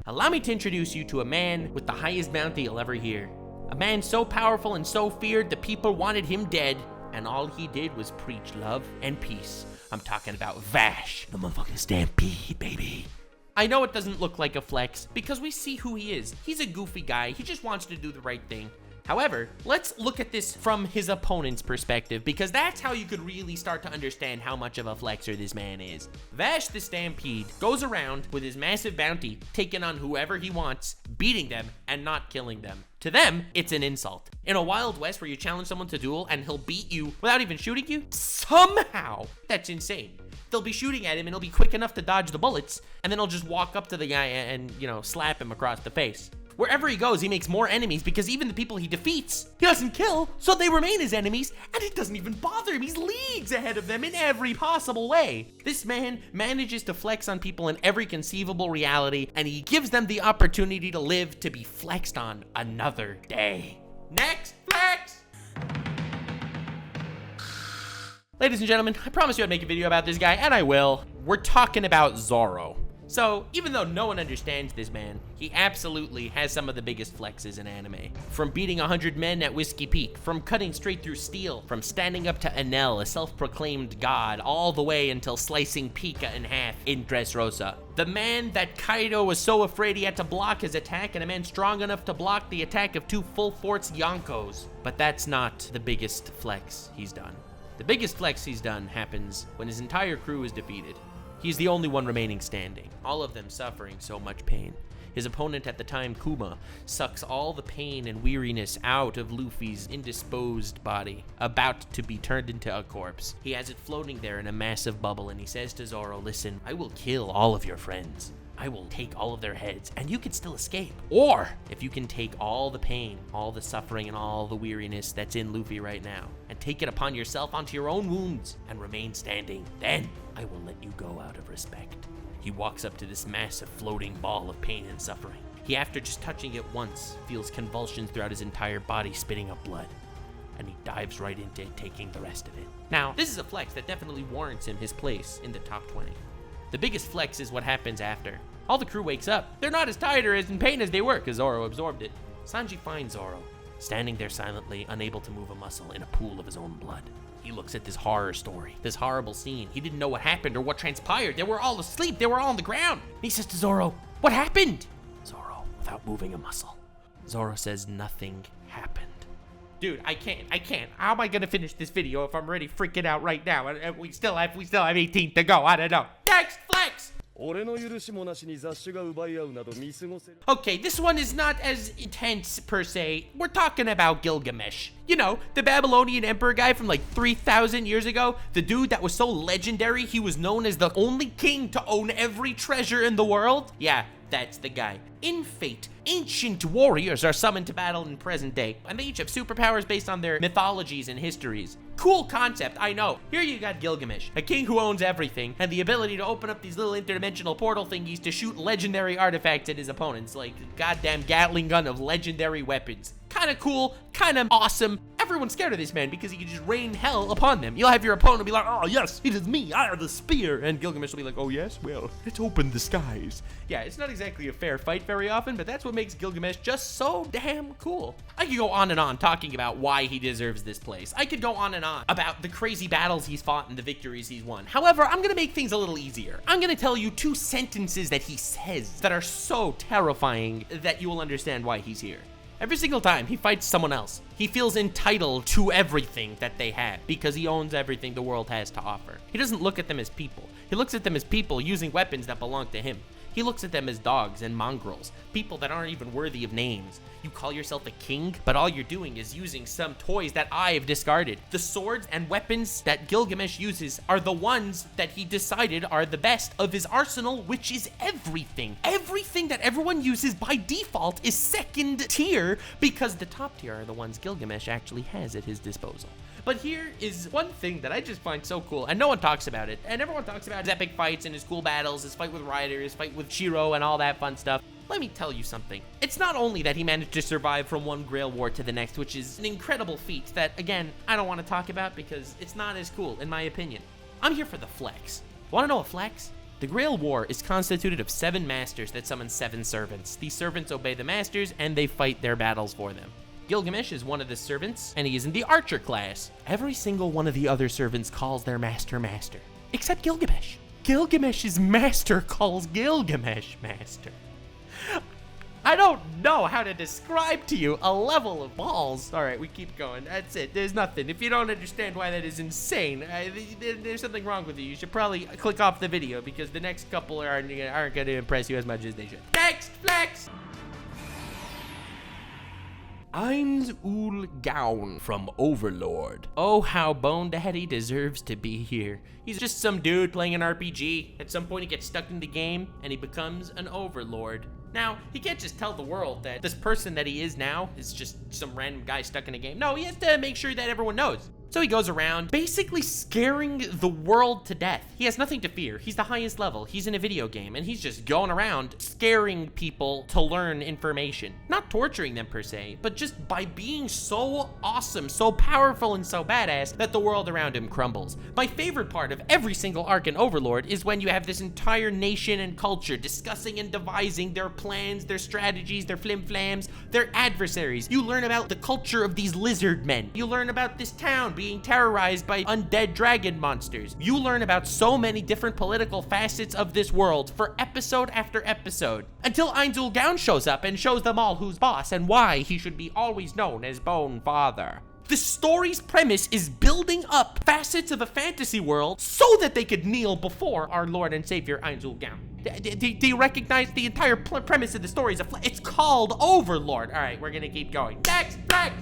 Allow me to introduce you to a man with the highest bounty you'll ever hear. A man so powerful and so feared the people wanted him dead, and all he did was preach love and peace. I'm talking about Vash, the motherfucking Stampede, baby. I know it doesn't look like a flex because we see who he is. He's a goofy guy. He just wants to do the right thing. However, let's look at this from his opponent's perspective because that's how you could really start to understand how much of a flexer this man is. Vash the Stampede goes around with his massive bounty, taking on whoever he wants, beating them, and not killing them. To them, it's an insult. In a Wild West where you challenge someone to duel and he'll beat you without even shooting you, somehow, that's insane. They'll be shooting at him and he'll be quick enough to dodge the bullets, and then he'll just walk up to the guy and, you know, slap him across the face. Wherever he goes, he makes more enemies because even the people he defeats, he doesn't kill, so they remain his enemies, and it doesn't even bother him. He's leagues ahead of them in every possible way. This man manages to flex on people in every conceivable reality, and he gives them the opportunity to live to be flexed on another day. Next flex! Ladies and gentlemen, I promised you I'd make a video about this guy, and I will. We're talking about Zoro. So, even though no one understands this man, he absolutely has some of the biggest flexes in anime. From beating 100 men at Whiskey Peak, from cutting straight through steel, from standing up to Enel, a self-proclaimed god, all the way until slicing Pika in half in Dressrosa. The man that Kaido was so afraid he had to block his attack, and a man strong enough to block the attack of two full-force Yonkos. But that's not the biggest flex he's done. The biggest flex he's done happens when his entire crew is defeated. He's the only one remaining standing, all of them suffering so much pain. His opponent at the time, Kuma, sucks all the pain and weariness out of Luffy's indisposed body, about to be turned into a corpse. He has it floating there in a massive bubble, and he says to Zoro, listen, I will kill all of your friends. I will take all of their heads, and you can still escape. Or, if you can take all the pain, all the suffering, and all the weariness that's in Luffy right now, and take it upon yourself onto your own wounds, and remain standing, then I will let you go out of respect. He walks up to this massive floating ball of pain and suffering. He, after just touching it once, feels convulsions throughout his entire body spitting up blood, and he dives right into it, taking the rest of it. Now, this is a flex that definitely warrants him his place in the top 20. The biggest flex is what happens after. All the crew wakes up. They're not as tired or as in pain as they were because Zoro absorbed it. Sanji finds Zoro, standing there silently, unable to move a muscle in a pool of his own blood. He looks at this horror story, this horrible scene. He didn't know what happened or what transpired. They were all asleep. They were all on the ground. He says to Zoro, what happened? Zoro, without moving a muscle. Zoro says nothing happened. Dude, I can't. How am I gonna finish this video if I'm already freaking out right now? We still have 18 to go. I don't know. Next flex! Okay, this one is not as intense per se. We're talking about Gilgamesh. You know, the Babylonian emperor guy from like 3,000 years ago. The dude that was so legendary, he was known as the only king to own every treasure in the world. Yeah, that's the guy. In Fate, ancient warriors are summoned to battle in present day, and they each have superpowers based on their mythologies and histories. Cool concept, I know. Here you got Gilgamesh, a king who owns everything, and the ability to open up these little interdimensional portal thingies to shoot legendary artifacts at his opponents, like a goddamn Gatling gun of legendary weapons. Kinda cool, kinda awesome. Everyone's scared of this man because he can just rain hell upon them. You'll have your opponent be like, oh yes, it is me, I have the spear. And Gilgamesh will be like, oh yes, well, let's open the skies. Yeah, it's not exactly a fair fight very often, but that's what makes Gilgamesh just so damn cool. I could go on and on talking about why he deserves this place. I could go on and on about the crazy battles he's fought and the victories he's won. However, I'm gonna make things a little easier. I'm gonna tell you 2 sentences that he says that are so terrifying that you will understand why he's here. Every single time he fights someone else, he feels entitled to everything that they have because he owns everything the world has to offer. He doesn't look at them as people. He looks at them as people using weapons that belong to him. He looks at them as dogs and mongrels, people that aren't even worthy of names. You call yourself a king, but all you're doing is using some toys that I've discarded. The swords and weapons that Gilgamesh uses are the ones that he decided are the best of his arsenal, which is everything. Everything that everyone uses by default is second tier because the top tier are the ones Gilgamesh actually has at his disposal. But here is one thing that I just find so cool, and no one talks about it, and everyone talks about his epic fights and his cool battles, his fight with Ryder, his fight with Shiro, and all that fun stuff. Let me tell you something. It's not only that he managed to survive from one Grail War to the next, which is an incredible feat that, again, I don't want to talk about because it's not as cool, in my opinion. I'm here for the flex. Want to know a flex? The Grail War is constituted of 7 masters that summon 7 servants. These servants obey the masters, and they fight their battles for them. Gilgamesh is one of the servants, and he is in the archer class. Every single one of the other servants calls their master, except Gilgamesh. Gilgamesh's master calls Gilgamesh master. I don't know how to describe to you a level of balls. All right, we keep going. That's it. There's nothing. If you don't understand why that is insane, there's something wrong with you. You should probably click off the video because the next couple aren't going to impress you as much as they should. Next flex! Ainz Gaun from Overlord. Oh, how Bone Daddy deserves to be here. He's just some dude playing an RPG. At some point he gets stuck in the game and he becomes an Overlord. Now, he can't just tell the world that this person that he is now is just some random guy stuck in a game. No, he has to make sure that everyone knows. So he goes around basically scaring the world to death. He has nothing to fear. He's the highest level. He's in a video game and he's just going around scaring people to learn information. Not torturing them per se, but just by being so awesome, so powerful, and so badass that the world around him crumbles. My favorite part of every single arc in Overlord is when you have this entire nation and culture discussing and devising their plans, their strategies, their flim-flams, their adversaries. You learn about the culture of these lizard men. You learn about this town being terrorized by undead dragon monsters. You learn about so many different political facets of this world for episode after episode, until Ainz Gaun shows up and shows them all who's boss and why he should be always known as Bone Father. The story's premise is building up facets of a fantasy world so that they could kneel before our Lord and Savior Ainz Gaun. Do you recognize the entire premise of the story? It's called Overlord. All right, we're gonna keep going. Next, next.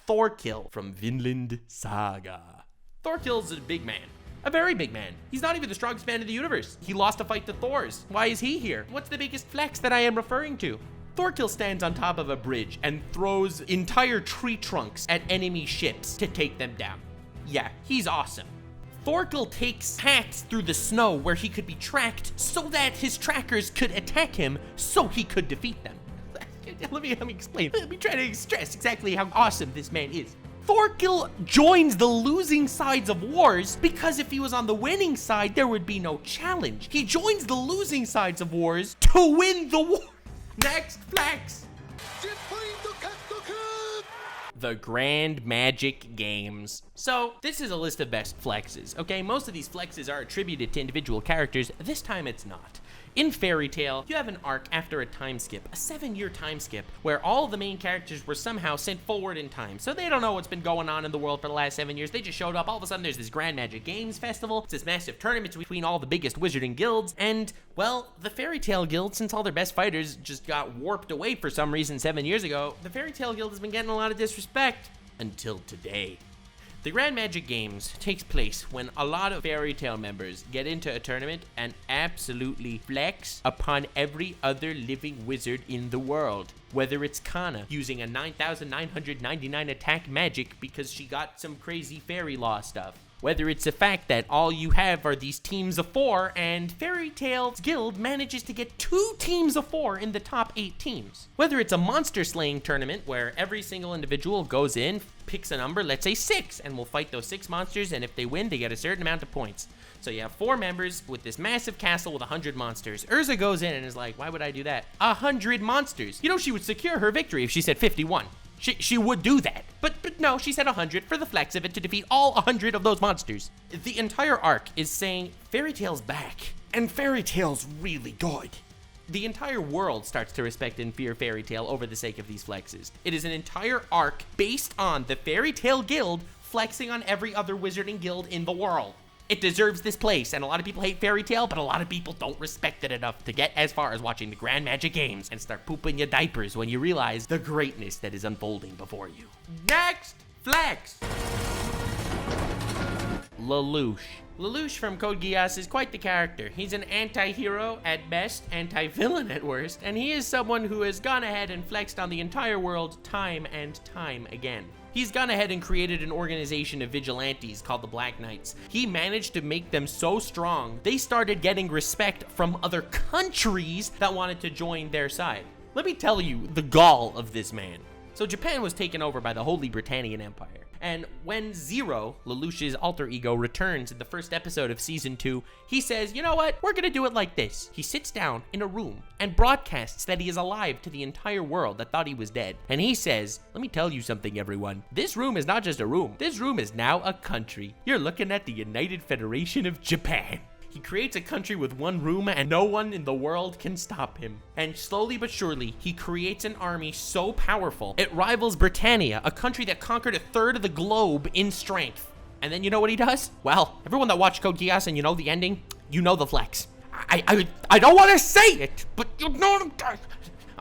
Thorkill from Vinland Saga. Thorkill's a big man. A very big man. He's not even the strongest man in the universe. He lost a fight to Thor's. Why is he here? What's the biggest flex that I am referring to? Thorkill stands on top of a bridge and throws entire tree trunks at enemy ships to take them down. Yeah, he's awesome. Thorkill takes paths through the snow where he could be tracked so that his trackers could attack him so he could defeat them. Let me explain. Let me try to stress exactly how awesome this man is. Thorkill joins the losing sides of wars because if he was on the winning side, there would be no challenge. He joins the losing sides of wars to win the war. Next flex. The Grand Magic Games. So, this is a list of best flexes, okay? Most of these flexes are attributed to individual characters. This time it's not. In Fairy Tail, you have an arc after a time skip, a 7-year time skip, where all of the main characters were somehow sent forward in time. So they don't know what's been going on in the world for the last 7 years. They just showed up. All of a sudden, there's this Grand Magic Games Festival. It's this massive tournament between all the biggest wizarding guilds. And, well, the Fairy Tail Guild, since all their best fighters just got warped away for some reason 7 years ago, the Fairy Tail Guild has been getting a lot of disrespect until today. The Grand Magic Games takes place when a lot of Fairy Tail members get into a tournament and absolutely flex upon every other living wizard in the world. Whether it's Kana using a 9,999 attack magic because she got some crazy fairy law stuff. Whether it's the fact that all you have are these teams of 4 and Fairy Tail's guild manages to get 2 teams of 4 in the top 8 teams. Whether it's a monster slaying tournament where every single individual goes in, picks a number, let's say 6, and will fight those 6 monsters, and if they win, they get a certain amount of points. So you have 4 members with this massive castle with 100 monsters. Urza goes in and is like, why would I do that? 100 monsters. You know, she would secure her victory if she said 51. She would do that. But no, she said 100 for the flex of it to defeat all 100 of those monsters. The entire arc is saying Fairy Tail's back, and Fairy Tail's really good. The entire world starts to respect and fear Fairy Tail over the sake of these flexes. It is an entire arc based on the Fairy Tail Guild flexing on every other wizarding guild in the world. It deserves this place, and a lot of people hate Fairy Tail, but a lot of people don't respect it enough to get as far as watching the Grand Magic Games and start pooping your diapers when you realize the greatness that is unfolding before you. Next flex! Lelouch. Lelouch from Code Geass is quite the character. He's an anti-hero at best, anti-villain at worst, and he is someone who has gone ahead and flexed on the entire world time and time again. He's gone ahead and created an organization of vigilantes called the Black Knights. He managed to make them so strong, they started getting respect from other countries that wanted to join their side. Let me tell you the gall of this man. So Japan was taken over by the Holy Britannian Empire. And when Zero, Lelouch's alter ego, returns in the first episode of Season 2, he says, you know what? We're gonna do it like this. He sits down in a room and broadcasts that he is alive to the entire world that thought he was dead. And he says, let me tell you something, everyone. This room is not just a room. This room is now a country. You're looking at the United Federation of Japan. He creates a country with one room and no one in the world can stop him. And slowly but surely, he creates an army so powerful, it rivals Britannia, a country that conquered a third of the globe in strength. And then you know what he does? Well, everyone that watched Code Geass and you know the ending, you know the flex. I don't want to say it, but you know.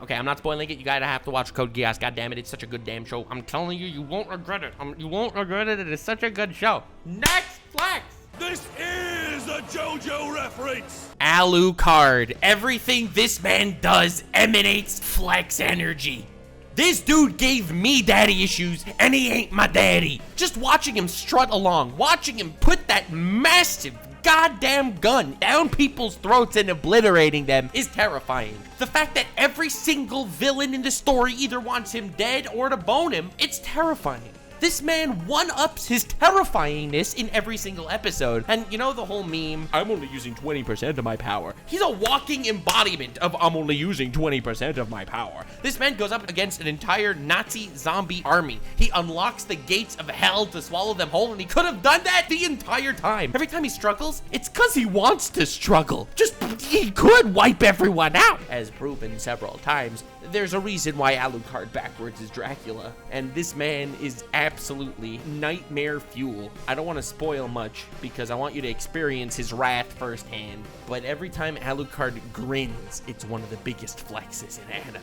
Okay, I'm not spoiling it. You gotta have to watch Code Geass. God damn it, it's such a good damn show. I'm telling you, you won't regret it. You won't regret it. It is such a good show. Next flex. This is a JoJo reference! Alucard. Everything this man does emanates flex energy. This dude gave me daddy issues, and he ain't my daddy. Just watching him strut along, watching him put that massive goddamn gun down people's throats and obliterating them is terrifying. The fact that every single villain in the story either wants him dead or to bone him, it's terrifying. This man one-ups his terrifyingness in every single episode. And you know the whole meme, I'm only using 20% of my power. He's a walking embodiment of I'm only using 20% of my power. This man goes up against an entire Nazi zombie army. He unlocks the gates of hell to swallow them whole, and he could have done that the entire time. Every time he struggles, it's because he wants to struggle. He could wipe everyone out. As proven several times, there's a reason why Alucard backwards is Dracula, and this man is absolutely nightmare fuel. I don't want to spoil much because I want you to experience his wrath firsthand, but every time Alucard grins, it's one of the biggest flexes in anime.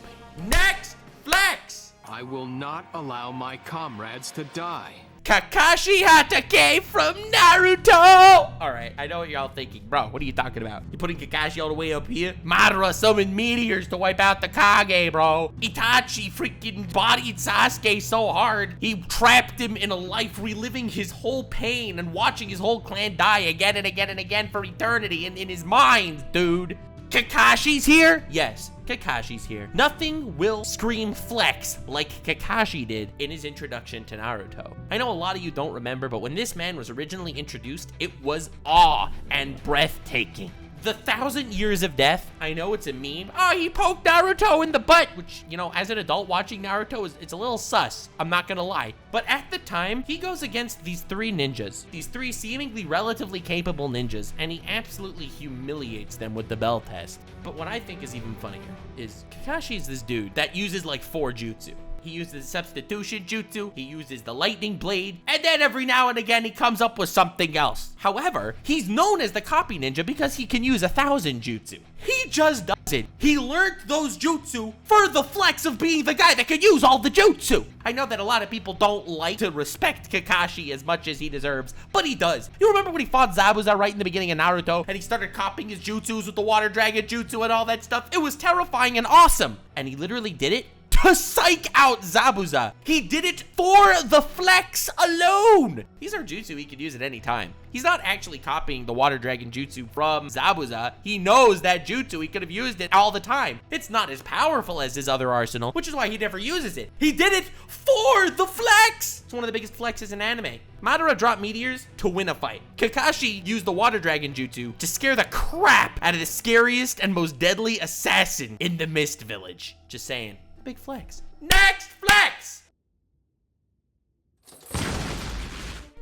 Next flex! I will not allow my comrades to die. Kakashi Hatake from Naruto! Alright, I know what y'all thinking. Bro, what are you talking about? You putting Kakashi all the way up here? Madara summoned meteors to wipe out the Kage, bro. Itachi freaking bodied Sasuke so hard, he trapped him in a life reliving his whole pain and watching his whole clan die again and again and again for eternity in his mind, dude. Kakashi's here? Yes, Kakashi's here. Nothing will scream flex like Kakashi did in his introduction to Naruto. I know a lot of you don't remember, but when this man was originally introduced, it was awe and breathtaking. The 1,000 Years of Death, I know it's a meme. Oh, he poked Naruto in the butt, which, you know, as an adult watching Naruto, it's a little sus. I'm not gonna lie. But at the time, he goes against these 3 ninjas, these 3 seemingly relatively capable ninjas, and he absolutely humiliates them with the bell test. But what I think is even funnier is Kakashi is this dude that uses like 4 jutsu. He uses substitution jutsu, he uses the lightning blade, and then every now and again he comes up with something else. However, he's known as the copy ninja because he can use 1,000 jutsu. He just doesn't. He learned those jutsu for the flex of being the guy that can use all the jutsu. I know that a lot of people don't like to respect Kakashi as much as he deserves, but he does. You remember when he fought Zabuza right in the beginning of Naruto, and he started copying his jutsus with the water dragon jutsu and all that stuff? It was terrifying and awesome. And he literally did it to psych out Zabuza. He did it for the flex alone. These are jutsu he could use at any time. He's not actually copying the water dragon jutsu from Zabuza. He knows that jutsu, he could have used it all the time. It's not as powerful as his other arsenal, which is why he never uses it. He did it for the flex. It's one of the biggest flexes in anime. Madara dropped meteors to win a fight. Kakashi used the water dragon jutsu to scare the crap out of the scariest and most deadly assassin in the Mist Village. Just saying. Big flex. Next flex!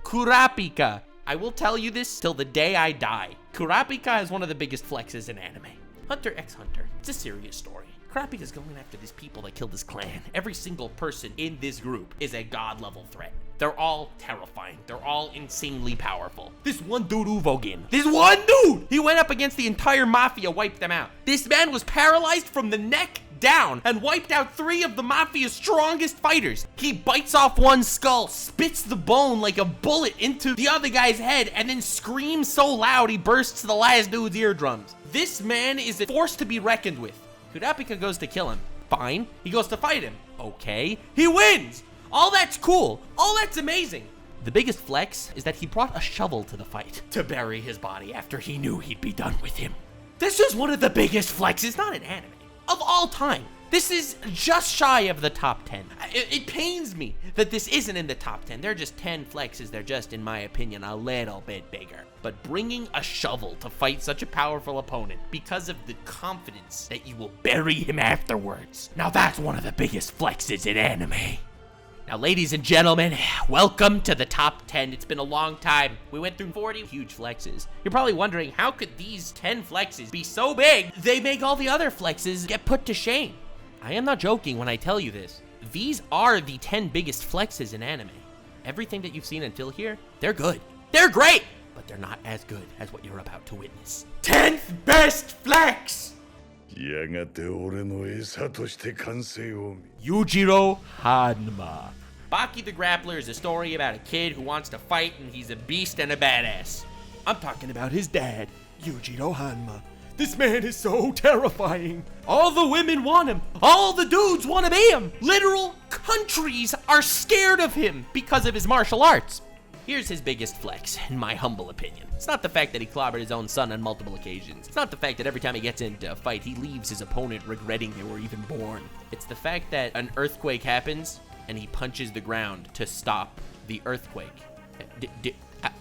Kurapika. I will tell you this till the day I die. Kurapika is one of the biggest flexes in anime. Hunter x Hunter. It's a serious story. Kurapika's going after these people that killed his clan. Every single person in this group is a god-level threat. They're all terrifying. They're all insanely powerful. This one dude, Uvogin. This one dude! He went up against the entire mafia, wiped them out. This man was paralyzed from the neck down and wiped out 3 of the mafia's strongest fighters. He bites off one skull, spits the bone like a bullet into the other guy's head, and then screams so loud he bursts the last dude's eardrums. This man is a force to be reckoned with. Kurapika goes to kill him. Fine. He goes to fight him. Okay. He wins! All that's cool. All that's amazing. The biggest flex is that he brought a shovel to the fight to bury his body after he knew he'd be done with him. This is one of the biggest flexes, not in anime, of all time. This is just shy of the top 10. It pains me that this isn't in the top 10. They're just 10 flexes. They're just, in my opinion, a little bit bigger. But bringing a shovel to fight such a powerful opponent because of the confidence that you will bury him afterwards. Now that's one of the biggest flexes in anime. Now, ladies and gentlemen, welcome to the top 10. It's been a long time. We went through 40 huge flexes. You're probably wondering, how could these 10 flexes be so big, they make all the other flexes get put to shame? I am not joking when I tell you this. These are the 10 biggest flexes in anime. Everything that you've seen until here, they're good. They're great, but they're not as good as what you're about to witness. 10th best flex! やがて俺の餌として完成を見 Yujiro Hanma. Baki the Grappler is a story about a kid who wants to fight, and he's a beast and a badass. I'm talking about his dad, Yujiro Hanma. This man is so terrifying. All the women want him. All the dudes want to be him. Literal countries are scared of him because of his martial arts. Here's his biggest flex, in my humble opinion. It's not the fact that he clobbered his own son on multiple occasions. It's not the fact that every time he gets into a fight, he leaves his opponent regretting they were even born. It's the fact that an earthquake happens, and he punches the ground to stop the earthquake.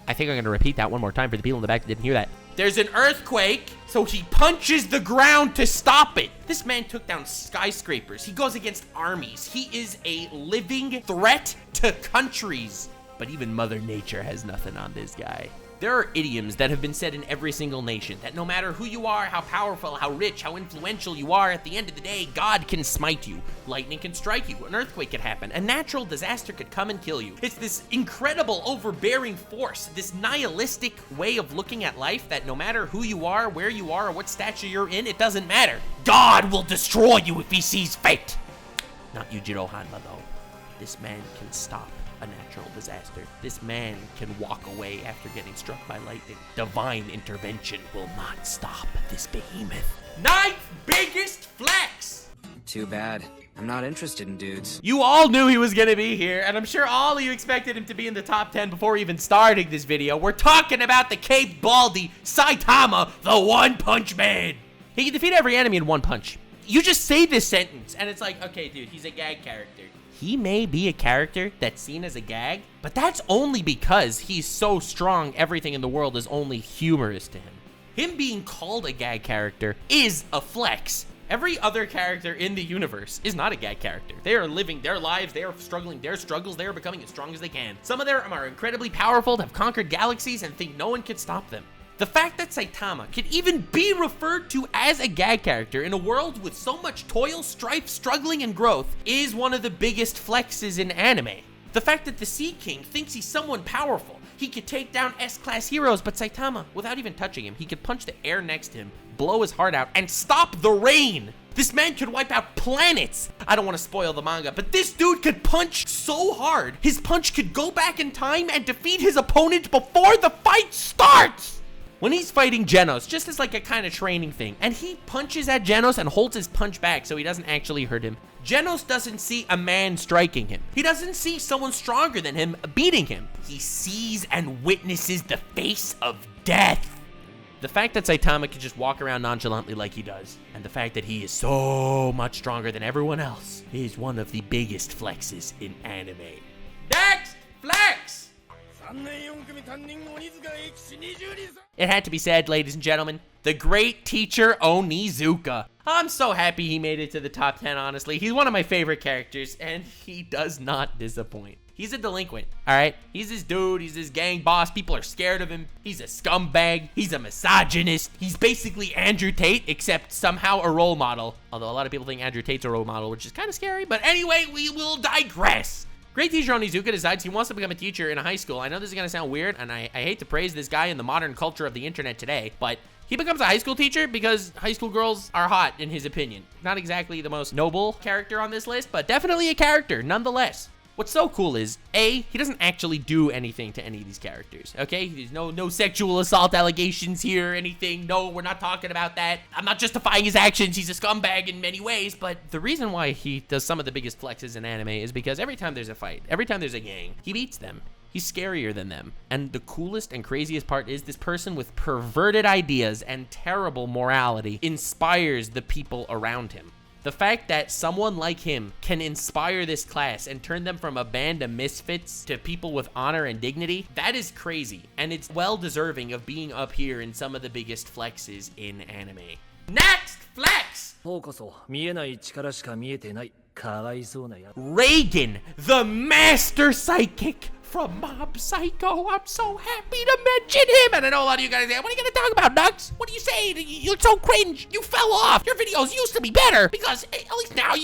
I think I'm gonna repeat that one more time for the people in the back that didn't hear that. There's an earthquake, so he punches the ground to stop it. This man took down skyscrapers. He goes against armies. He is a living threat to countries. But even Mother Nature has nothing on this guy. There are idioms that have been said in every single nation that no matter who you are, how powerful, how rich, how influential you are, at the end of the day, God can smite you. Lightning can strike you. An earthquake could happen. A natural disaster could come and kill you. It's this incredible, overbearing force, this nihilistic way of looking at life that no matter who you are, where you are, or what stature you're in, it doesn't matter. God will destroy you if he sees fit. Not Yujiro Hanma, though. This man can stop a natural disaster. This man can walk away after getting struck by lightning. Divine intervention will not stop this behemoth. 9th biggest flex! Too bad. I'm not interested in dudes. You all knew he was gonna be here, and I'm sure all of you expected him to be in the top 10 before even starting this video. We're talking about the Cape Baldy, Saitama, the One Punch Man. He can defeat every enemy in one punch. You just say this sentence, and it's like, okay, dude, he's a gag character. He may be a character that's seen as a gag, but that's only because he's so strong everything in the world is only humorous to him. him being called a gag character is a flex. Every other character in the universe is not a gag character. They are living their lives, they are struggling their struggles, they are becoming as strong as they can. Some of them are incredibly powerful, have conquered galaxies, and think no one can stop them. The fact that Saitama could even be referred to as a gag character in a world with so much toil, strife, struggling, and growth is one of the biggest flexes in anime. The fact that the Sea King thinks he's someone powerful. He could take down S-class heroes, but Saitama, without even touching him, he could punch the air next to him, blow his heart out, and stop the rain. This man could wipe out planets. I don't want to spoil the manga, but this dude could punch so hard, his punch could go back in time and defeat his opponent before the fight starts. When he's fighting Genos, just as like a kind of training thing, and he punches at Genos and holds his punch back so he doesn't actually hurt him, Genos doesn't see a man striking him. He doesn't see someone stronger than him beating him. He sees and witnesses the face of death. The fact that Saitama can just walk around nonchalantly like he does, and the fact that he is so much stronger than everyone else, is one of the biggest flexes in anime. Next flex! It had to be said, ladies and gentlemen, the great teacher Onizuka. I'm so happy he made it to the top 10, honestly. He's one of my favorite characters, and he does not disappoint. He's a delinquent, all right? He's this dude, he's this gang boss, people are scared of him. He's a scumbag, he's a misogynist. He's basically Andrew Tate, except somehow a role model. Although a lot of people think Andrew Tate's a role model, which is kind of scary, but anyway, we will digress. Great teacher Onizuka decides he wants to become a teacher in a high school. I know this is gonna sound weird, and I hate to praise this guy in the modern culture of the internet today, but he becomes a high school teacher because high school girls are hot, in his opinion. Not exactly the most noble character on this list, but definitely a character, nonetheless. What's so cool is, A, he doesn't actually do anything to any of these characters, okay? There's no sexual assault allegations here or anything. No, we're not talking about that. I'm not justifying his actions. He's a scumbag in many ways, but the reason why he does some of the biggest flexes in anime is because every time there's a fight, every time there's a gang, he beats them. He's scarier than them. And the coolest and craziest part is this person with perverted ideas and terrible morality inspires the people around him. The fact that someone like him can inspire this class and turn them from a band of misfits to people with honor and dignity, that is crazy. And it's well deserving of being up here in some of the biggest flexes in anime. Next flex! Reagan, the master psychic from Mob Psycho. I'm so happy to mention him. And I know a lot of you guys say, what are you going to talk about, Nux? What are you saying? You're so cringe. You fell off. Your videos used to be better because at least now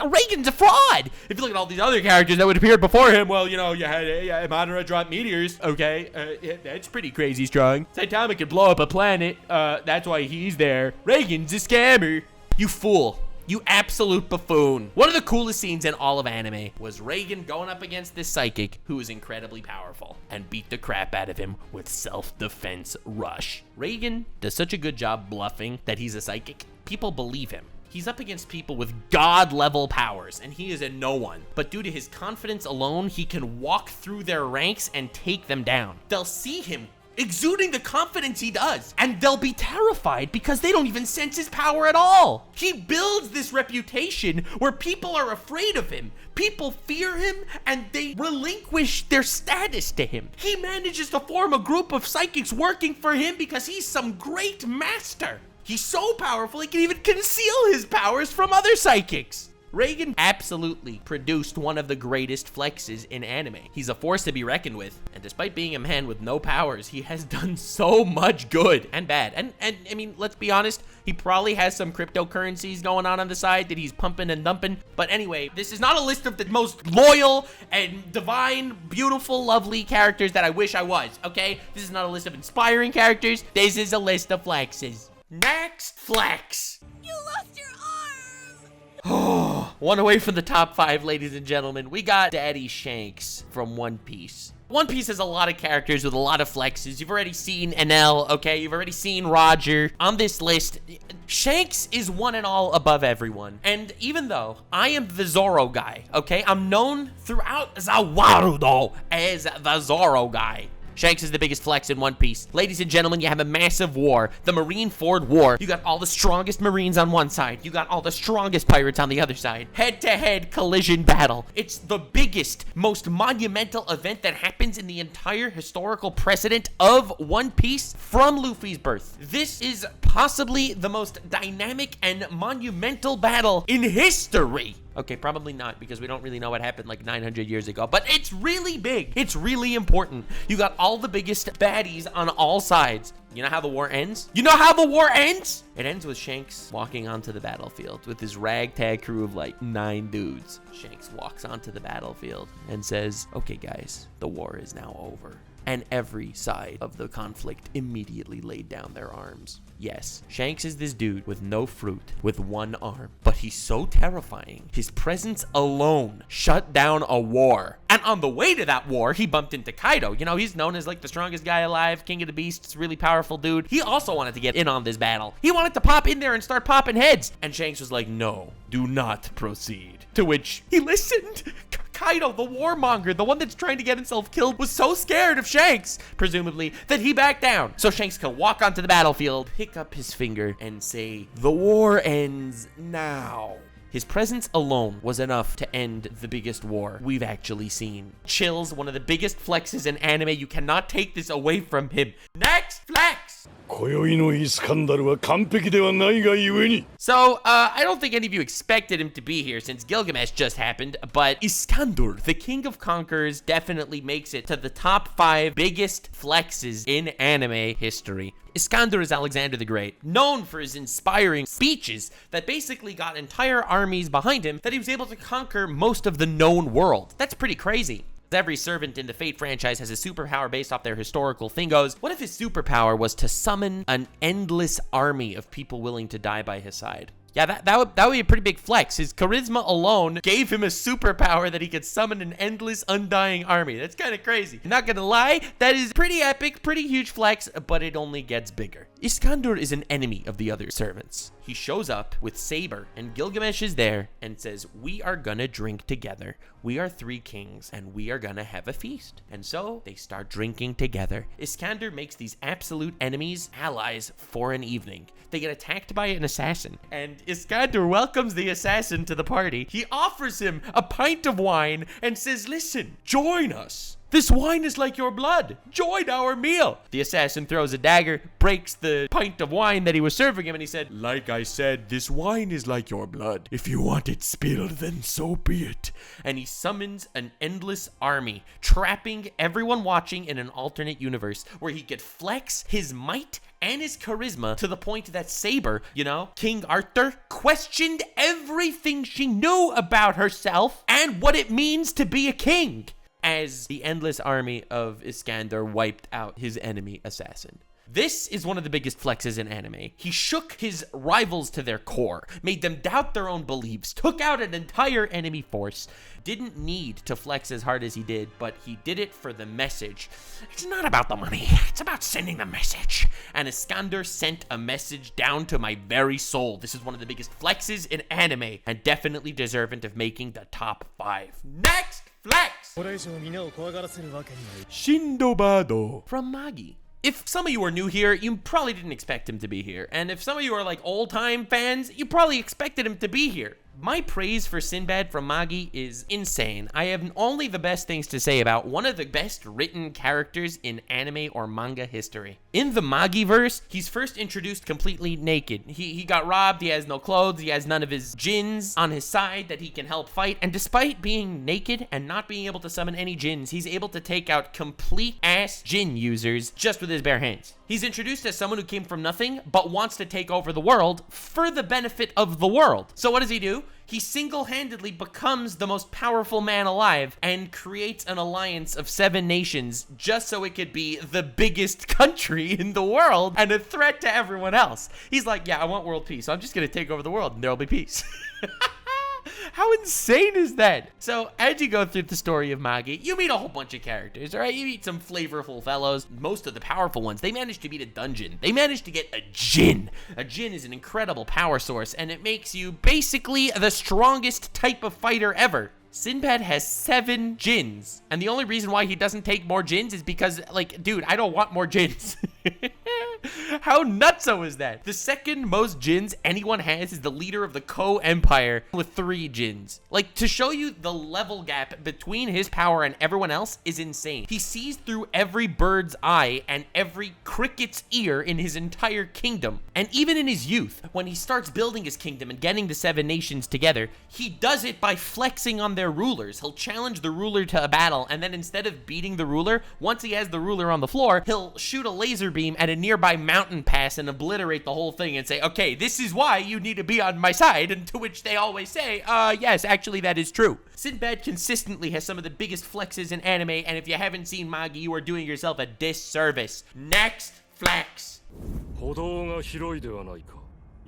Reagan's a fraud. If you look at all these other characters that would appear before him, well, you know, you had Madara drop meteors. Okay, that's pretty crazy strong. Saitama could blow up a planet. That's why he's there. Reagan's a scammer. You fool. You absolute buffoon. One of the coolest scenes in all of anime was Reagan going up against this psychic who is incredibly powerful and beat the crap out of him with self-defense rush. Reagan does such a good job bluffing that he's a psychic, people believe him. He's up against people with god-level powers, and he is a no one. But due to his confidence alone, he can walk through their ranks and take them down. They'll see him exuding the confidence he does, and they'll be terrified because they don't even sense his power at all. He builds this reputation where people are afraid of him, people fear him, and they relinquish their status to him. He manages to form a group of psychics working for him because he's some great master. He's so powerful he can even conceal his powers from other psychics. Reagan absolutely produced one of the greatest flexes in anime. He's a force to be reckoned with, and despite being a man with no powers, he has done so much good and bad. And I mean, let's be honest, he probably has some cryptocurrencies going on the side that he's pumping and dumping. But anyway, this is not a list of the most loyal and divine, beautiful, lovely characters that I wish I was, okay? This is not a list of inspiring characters. This is a list of flexes. Next flex. You lost your arm! One away from the top 5, ladies and gentlemen. We got Daddy Shanks from One Piece. One Piece has a lot of characters with a lot of flexes. You've already seen Enel, okay? You've already seen Roger. On this list, Shanks is one and all above everyone. And even though I am the Zoro guy, okay? I'm known throughout Zawarudo as the Zoro guy. Shanks is the biggest flex in One Piece. Ladies and gentlemen, you have a massive war, the Marineford War. You got all the strongest Marines on one side. You got all the strongest pirates on the other side. Head-to-head collision battle. It's the biggest, most monumental event that happens in the entire historical precedent of One Piece from Luffy's birth. This is possibly the most dynamic and monumental battle in history. Okay, probably not, because we don't really know what happened like 900 years ago, but it's really big. It's really important. You got all the biggest baddies on all sides. You know how the war ends? You know how the war ends? It ends with Shanks walking onto the battlefield with his ragtag crew of like 9 dudes. Shanks walks onto the battlefield and says, okay guys, the war is now over. And every side of the conflict immediately laid down their arms. Yes, Shanks is this dude with no fruit, with one arm, but he's so terrifying. His presence alone shut down a war. And on the way to that war, he bumped into Kaido. You know, he's known as like the strongest guy alive, king of the beasts, really powerful dude. He also wanted to get in on this battle. He wanted to pop in there and start popping heads. And Shanks was like, no, do not proceed. To which he listened. Kaido, the warmonger, the one that's trying to get himself killed, was so scared of Shanks, presumably, that he backed down. So Shanks can walk onto the battlefield, pick up his finger, and say, the war ends now. His presence alone was enough to end the biggest war we've actually seen. Chills, one of the biggest flexes in anime. You cannot take this away from him. Next flex! So, I don't think any of you expected him to be here since Gilgamesh just happened, but Iskander, the king of conquerors, definitely makes it to the top 5 biggest flexes in anime history. Iskander is Alexander the Great, known for his inspiring speeches that basically got entire armies behind him, that he was able to conquer most of the known world. That's pretty crazy. Every servant in the Fate franchise has a superpower based off their historical thingos. What if his superpower was to summon an endless army of people willing to die by his side? Yeah, that would be a pretty big flex. His charisma alone gave him a superpower that he could summon an endless, undying army. That's kind of crazy. Not gonna lie, that is pretty epic, pretty huge flex, but it only gets bigger. Iskander is an enemy of the other servants. He shows up with Saber, and Gilgamesh is there and says, we are gonna drink together. We are 3 kings, and we are gonna have a feast. And so they start drinking together. Iskander makes these absolute enemies allies for an evening. They get attacked by an assassin, and Iskander welcomes the assassin to the party. He offers him a pint of wine and says, listen, join us. This wine is like your blood. Join our meal. The assassin throws a dagger, breaks the pint of wine that he was serving him, and he said, like I said, this wine is like your blood. If you want it spilled, then so be it. And he summons an endless army, trapping everyone watching in an alternate universe where he could flex his might and his charisma to the point that Saber, you know, King Arthur, questioned everything she knew about herself and what it means to be a king, as the endless army of Iskander wiped out his enemy assassin. This is one of the biggest flexes in anime. He shook his rivals to their core, made them doubt their own beliefs, took out an entire enemy force, didn't need to flex as hard as he did, but he did it for the message. It's not about the money, it's about sending the message. And Iskander sent a message down to my very soul. This is one of the biggest flexes in anime, and definitely deserving of making the top 5. Next flex! Shindobado from Magi. If some of you are new here, you probably didn't expect him to be here. And if some of you are like old-time fans, you probably expected him to be here. My praise for Sinbad from Magi is insane. I have only the best things to say about one of the best written characters in anime or manga history. In the Magi-verse, he's first introduced completely naked. He got robbed, he has no clothes, he has none of his djinns on his side that he can help fight, and despite being naked and not being able to summon any djinns, he's able to take out complete ass djinn users just with his bare hands. He's introduced as someone who came from nothing, but wants to take over the world for the benefit of the world. So what does he do? He single-handedly becomes the most powerful man alive and creates an alliance of 7 nations just so it could be the biggest country in the world and a threat to everyone else. He's like, yeah, I want world peace, so I'm just gonna take over the world and there'll be peace. How insane is that? So, as you go through the story of Magi, you meet a whole bunch of characters, all right? You meet some flavorful fellows. Most of the powerful ones, they manage to beat a dungeon. They manage to get a djinn. A djinn is an incredible power source, and it makes you basically the strongest type of fighter ever. Sinbad has 7 Jins, and the only reason why he doesn't take more Jins is because, like, dude, I don't want more Jins. How nutso is that? The second most Jins anyone has is the leader of the Ko Empire with 3 Jins. Like, to show you the level gap between his power and everyone else is insane. He sees through every bird's eye and every cricket's ear in his entire kingdom. And even in his youth, when he starts building his kingdom and getting the 7 nations together, he does it by flexing on their rulers. He'll challenge the ruler to a battle, and then instead of beating the ruler, once he has the ruler on the floor, he'll shoot a laser beam at a nearby mountain pass and obliterate the whole thing and say, okay, this is why you need to be on my side, and to which they always say, yes, actually that is true. Sinbad consistently has some of the biggest flexes in anime, and if you haven't seen Magi, you are doing yourself a disservice. Next flex.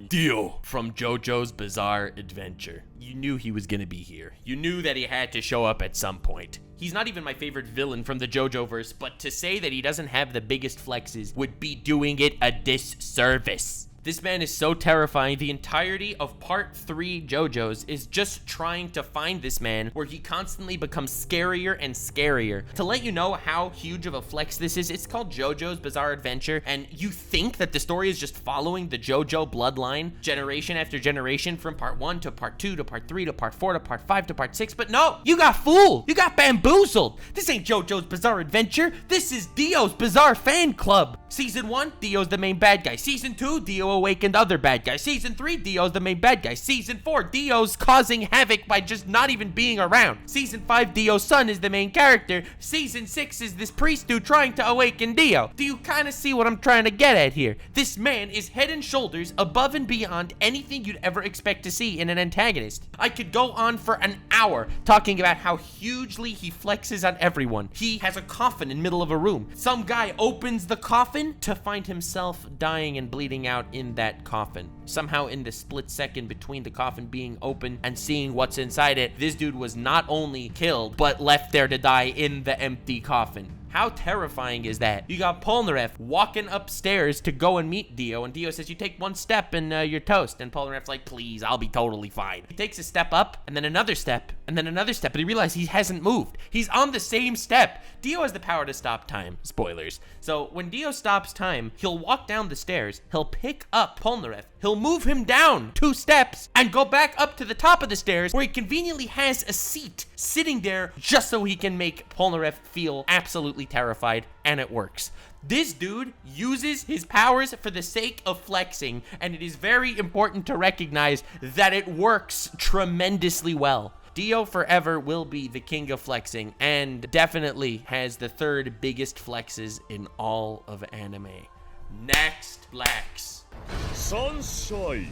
Dio from JoJo's Bizarre Adventure. You knew he was gonna be here. You knew that he had to show up at some point. He's not even my favorite villain from the JoJo-verse, but to say that he doesn't have the biggest flexes would be doing it a disservice. This man is so terrifying. The entirety of part 3 JoJo's is just trying to find this man, where he constantly becomes scarier and scarier. To let you know how huge of a flex this is, it's called JoJo's Bizarre Adventure, and you think that the story is just following the JoJo bloodline generation after generation from part 1 to part 2 to part 3 to part 4 to part 5 to part 6, but no, you got fooled. You got bamboozled. This ain't JoJo's Bizarre Adventure. This is Dio's Bizarre Fan Club. Season 1, Dio's the main bad guy. Season 2, Dio awakened other bad guys. Season 3, Dio's the main bad guy. Season 4, Dio's causing havoc by just not even being around. Season 5, Dio's son is the main character. Season 6 is this priest dude trying to awaken Dio. Do you kind of see what I'm trying to get at here? This man is head and shoulders above and beyond anything you'd ever expect to see in an antagonist. I could go on for an hour talking about how hugely he flexes on everyone. He has a coffin in the middle of a room. Some guy opens the coffin to find himself dying and bleeding out in that coffin. Somehow in the split second between the coffin being open and seeing what's inside it, this dude was not only killed, but left there to die in the empty coffin. How terrifying is that? You got Polnareff walking upstairs to go and meet Dio, and Dio says, you take one step and you're toast. And Polnareff's like, please, I'll be totally fine. He takes a step up, and then another step, and then another step, and he realizes he hasn't moved. He's on the same step. Dio has the power to stop time. Spoilers. So when Dio stops time, he'll walk down the stairs, he'll pick up Polnareff, he'll move him down 2 steps, and go back up to the top of the stairs, where he conveniently has a seat sitting there just so he can make Polnareff feel absolutely terrified, and it works. This dude uses his powers for the sake of flexing, and it is very important to recognize that it works tremendously well. Dio forever will be the king of flexing, and definitely has the 3rd biggest flexes in all of anime. Next flex. Sunshine.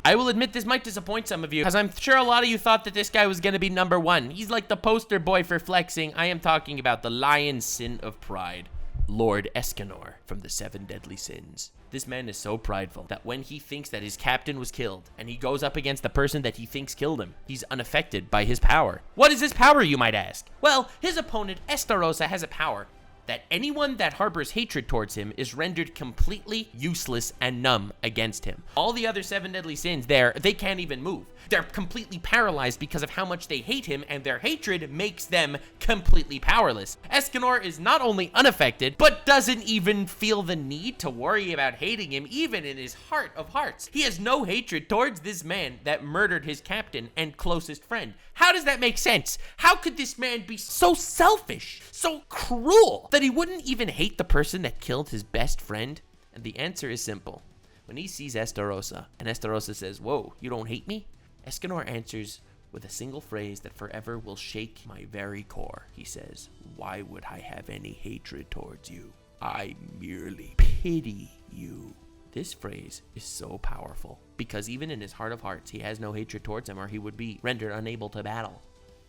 I will admit this might disappoint some of you, because I'm sure a lot of you thought that this guy was going to be number 1. He's like the poster boy for flexing. I am talking about the lion sin of pride, Lord Escanor from the 7 Deadly Sins. This man is so prideful that when he thinks that his captain was killed and he goes up against the person that he thinks killed him, he's unaffected by his power. What is his power, you might ask? Well, his opponent Estarossa has a power that anyone that harbors hatred towards him is rendered completely useless and numb against him. All the other 7 deadly sins they can't even move. They're completely paralyzed because of how much they hate him, and their hatred makes them completely powerless. Escanor is not only unaffected, but doesn't even feel the need to worry about hating him, even in his heart of hearts. He has no hatred towards this man that murdered his captain and closest friend. How does that make sense? How could this man be so selfish, so cruel, that he wouldn't even hate the person that killed his best friend? And the answer is simple. When he sees Estarossa, and Estarossa says, whoa, you don't hate me? Escanor answers with a single phrase that forever will shake my very core. He says, why would I have any hatred towards you? I merely pity you. This phrase is so powerful because even in his heart of hearts, he has no hatred towards him, or he would be rendered unable to battle.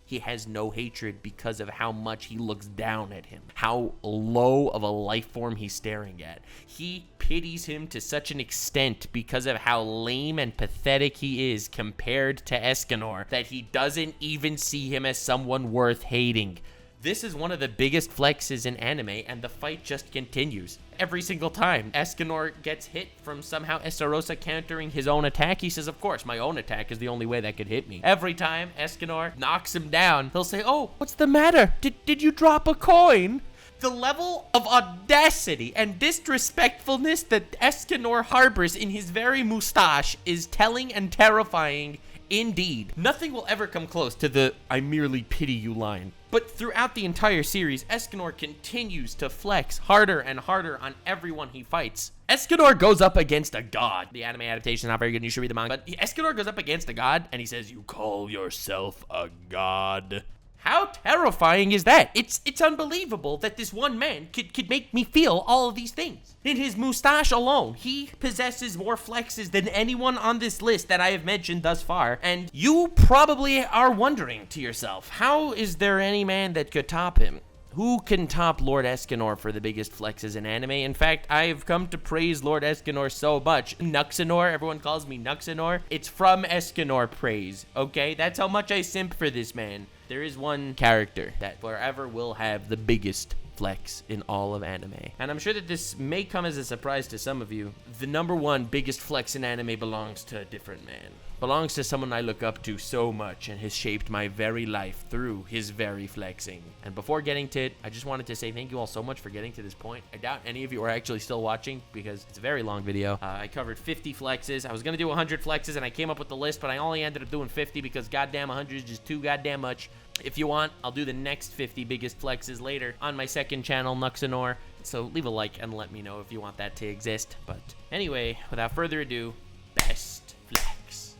He has no hatred because of how much he looks down at him, how low of a life form he's staring at. He pities him to such an extent because of how lame and pathetic he is compared to Escanor that he doesn't even see him as someone worth hating. This is one of the biggest flexes in anime, and the fight just continues. Every single time Escanor gets hit from somehow Estarossa countering his own attack, he says, of course, my own attack is the only way that could hit me. Every time Escanor knocks him down, he'll say, oh, what's the matter? Did you drop a coin? The level of audacity and disrespectfulness that Escanor harbors in his very mustache is telling and terrifying indeed. Nothing will ever come close to the "I merely pity you" line. But throughout the entire series, Escanor continues to flex harder and harder on everyone he fights. Escanor goes up against a god. The anime adaptation is not very good, you should read the manga. But Escanor goes up against a god, and he says, you call yourself a god? How terrifying is that? It's unbelievable that this one man could make me feel all of these things. In his mustache alone, he possesses more flexes than anyone on this list that I have mentioned thus far. And you probably are wondering to yourself, how is there any man that could top him? Who can top Lord Escanor for the biggest flexes in anime? In fact, I've come to praise Lord Escanor so much. Nuxanor, everyone calls me Nuxanor. It's from Escanor praise, okay? That's how much I simp for this man. There is one character that forever will have the biggest flex in all of anime. And I'm sure that this may come as a surprise to some of you. The number one biggest flex in anime belongs to a different man. Belongs to someone I look up to so much and has shaped my very life through his very flexing. And before getting to it, I just wanted to say thank you all so much for getting to this point. I doubt any of you are actually still watching because it's a very long video. I covered 50 flexes. I was gonna do 100 flexes and I came up with the list, but I only ended up doing 50 because goddamn 100 is just too goddamn much. If you want, I'll do the next 50 biggest flexes later on my second channel, Nuxanor. So leave a like and let me know if you want that to exist. But anyway, without further ado, best flex.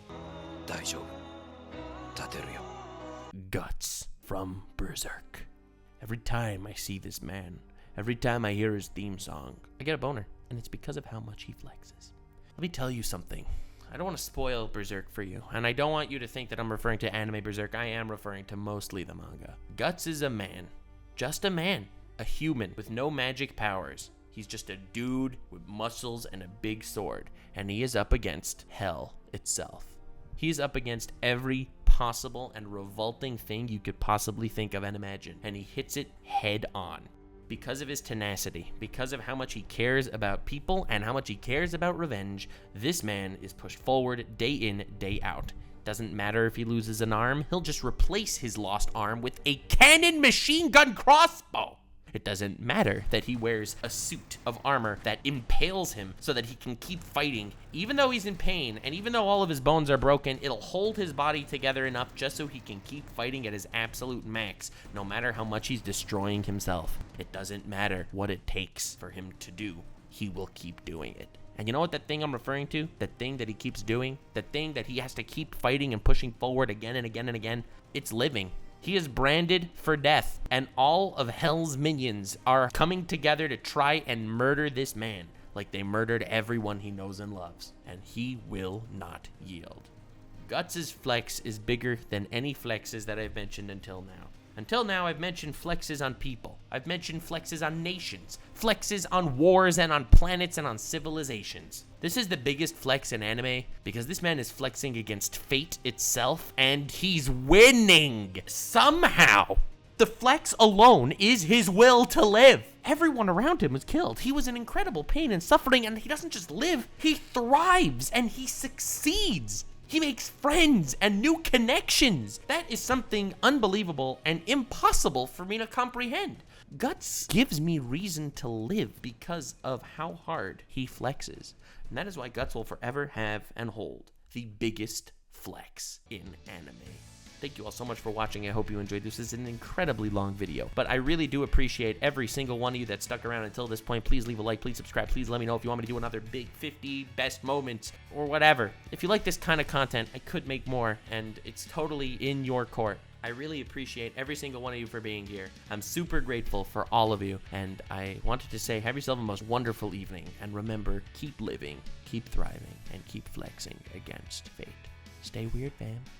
Guts from Berserk. Every time I see this man, every time I hear his theme song, I get a boner, and it's because of how much he flexes. Let me tell you something. I don't want to spoil Berserk for you, and I don't want you to think that I'm referring to anime Berserk. I am referring to mostly the manga. Guts is a man. Just a man. A human with no magic powers. He's just a dude with muscles and a big sword, and he is up against hell itself. He's up against every possible and revolting thing you could possibly think of and imagine, and he hits it head on. Because of his tenacity, because of how much he cares about people and how much he cares about revenge, this man is pushed forward day in, day out. Doesn't matter if he loses an arm, he'll just replace his lost arm with a cannon machine gun crossbow. It doesn't matter that he wears a suit of armor that impales him so that he can keep fighting. Even though he's in pain, and even though all of his bones are broken, it'll hold his body together enough just so he can keep fighting at his absolute max, no matter how much he's destroying himself. It doesn't matter what it takes for him to do. He will keep doing it. And you know what that thing I'm referring to? That thing that he keeps doing? That thing that he has to keep fighting and pushing forward again and again and again? It's living. He is branded for death, and all of Hell's minions are coming together to try and murder this man, like they murdered everyone he knows and loves, and he will not yield. Guts' flex is bigger than any flexes that I've mentioned until now. Until now, I've mentioned flexes on people. I've mentioned flexes on nations, flexes on wars and on planets and on civilizations. This is the biggest flex in anime because this man is flexing against fate itself and he's winning somehow. The flex alone is his will to live. Everyone around him was killed. He was in incredible pain and suffering, and he doesn't just live, he thrives and he succeeds. He makes friends and new connections. That is something unbelievable and impossible for me to comprehend. Guts gives me reason to live because of how hard he flexes. And that is why Guts will forever have and hold the biggest flex in anime. Thank you all so much for watching. I hope you enjoyed this. This is an incredibly long video, but I really do appreciate every single one of you that stuck around until this point. Please leave a like, please subscribe, please let me know if you want me to do another big 50 best moments or whatever. If you like this kind of content, I could make more, and it's totally in your court. I really appreciate every single one of you for being here. I'm super grateful for all of you, and I wanted to say have yourself a most wonderful evening, and remember, keep living, keep thriving, and keep flexing against fate. Stay weird, fam.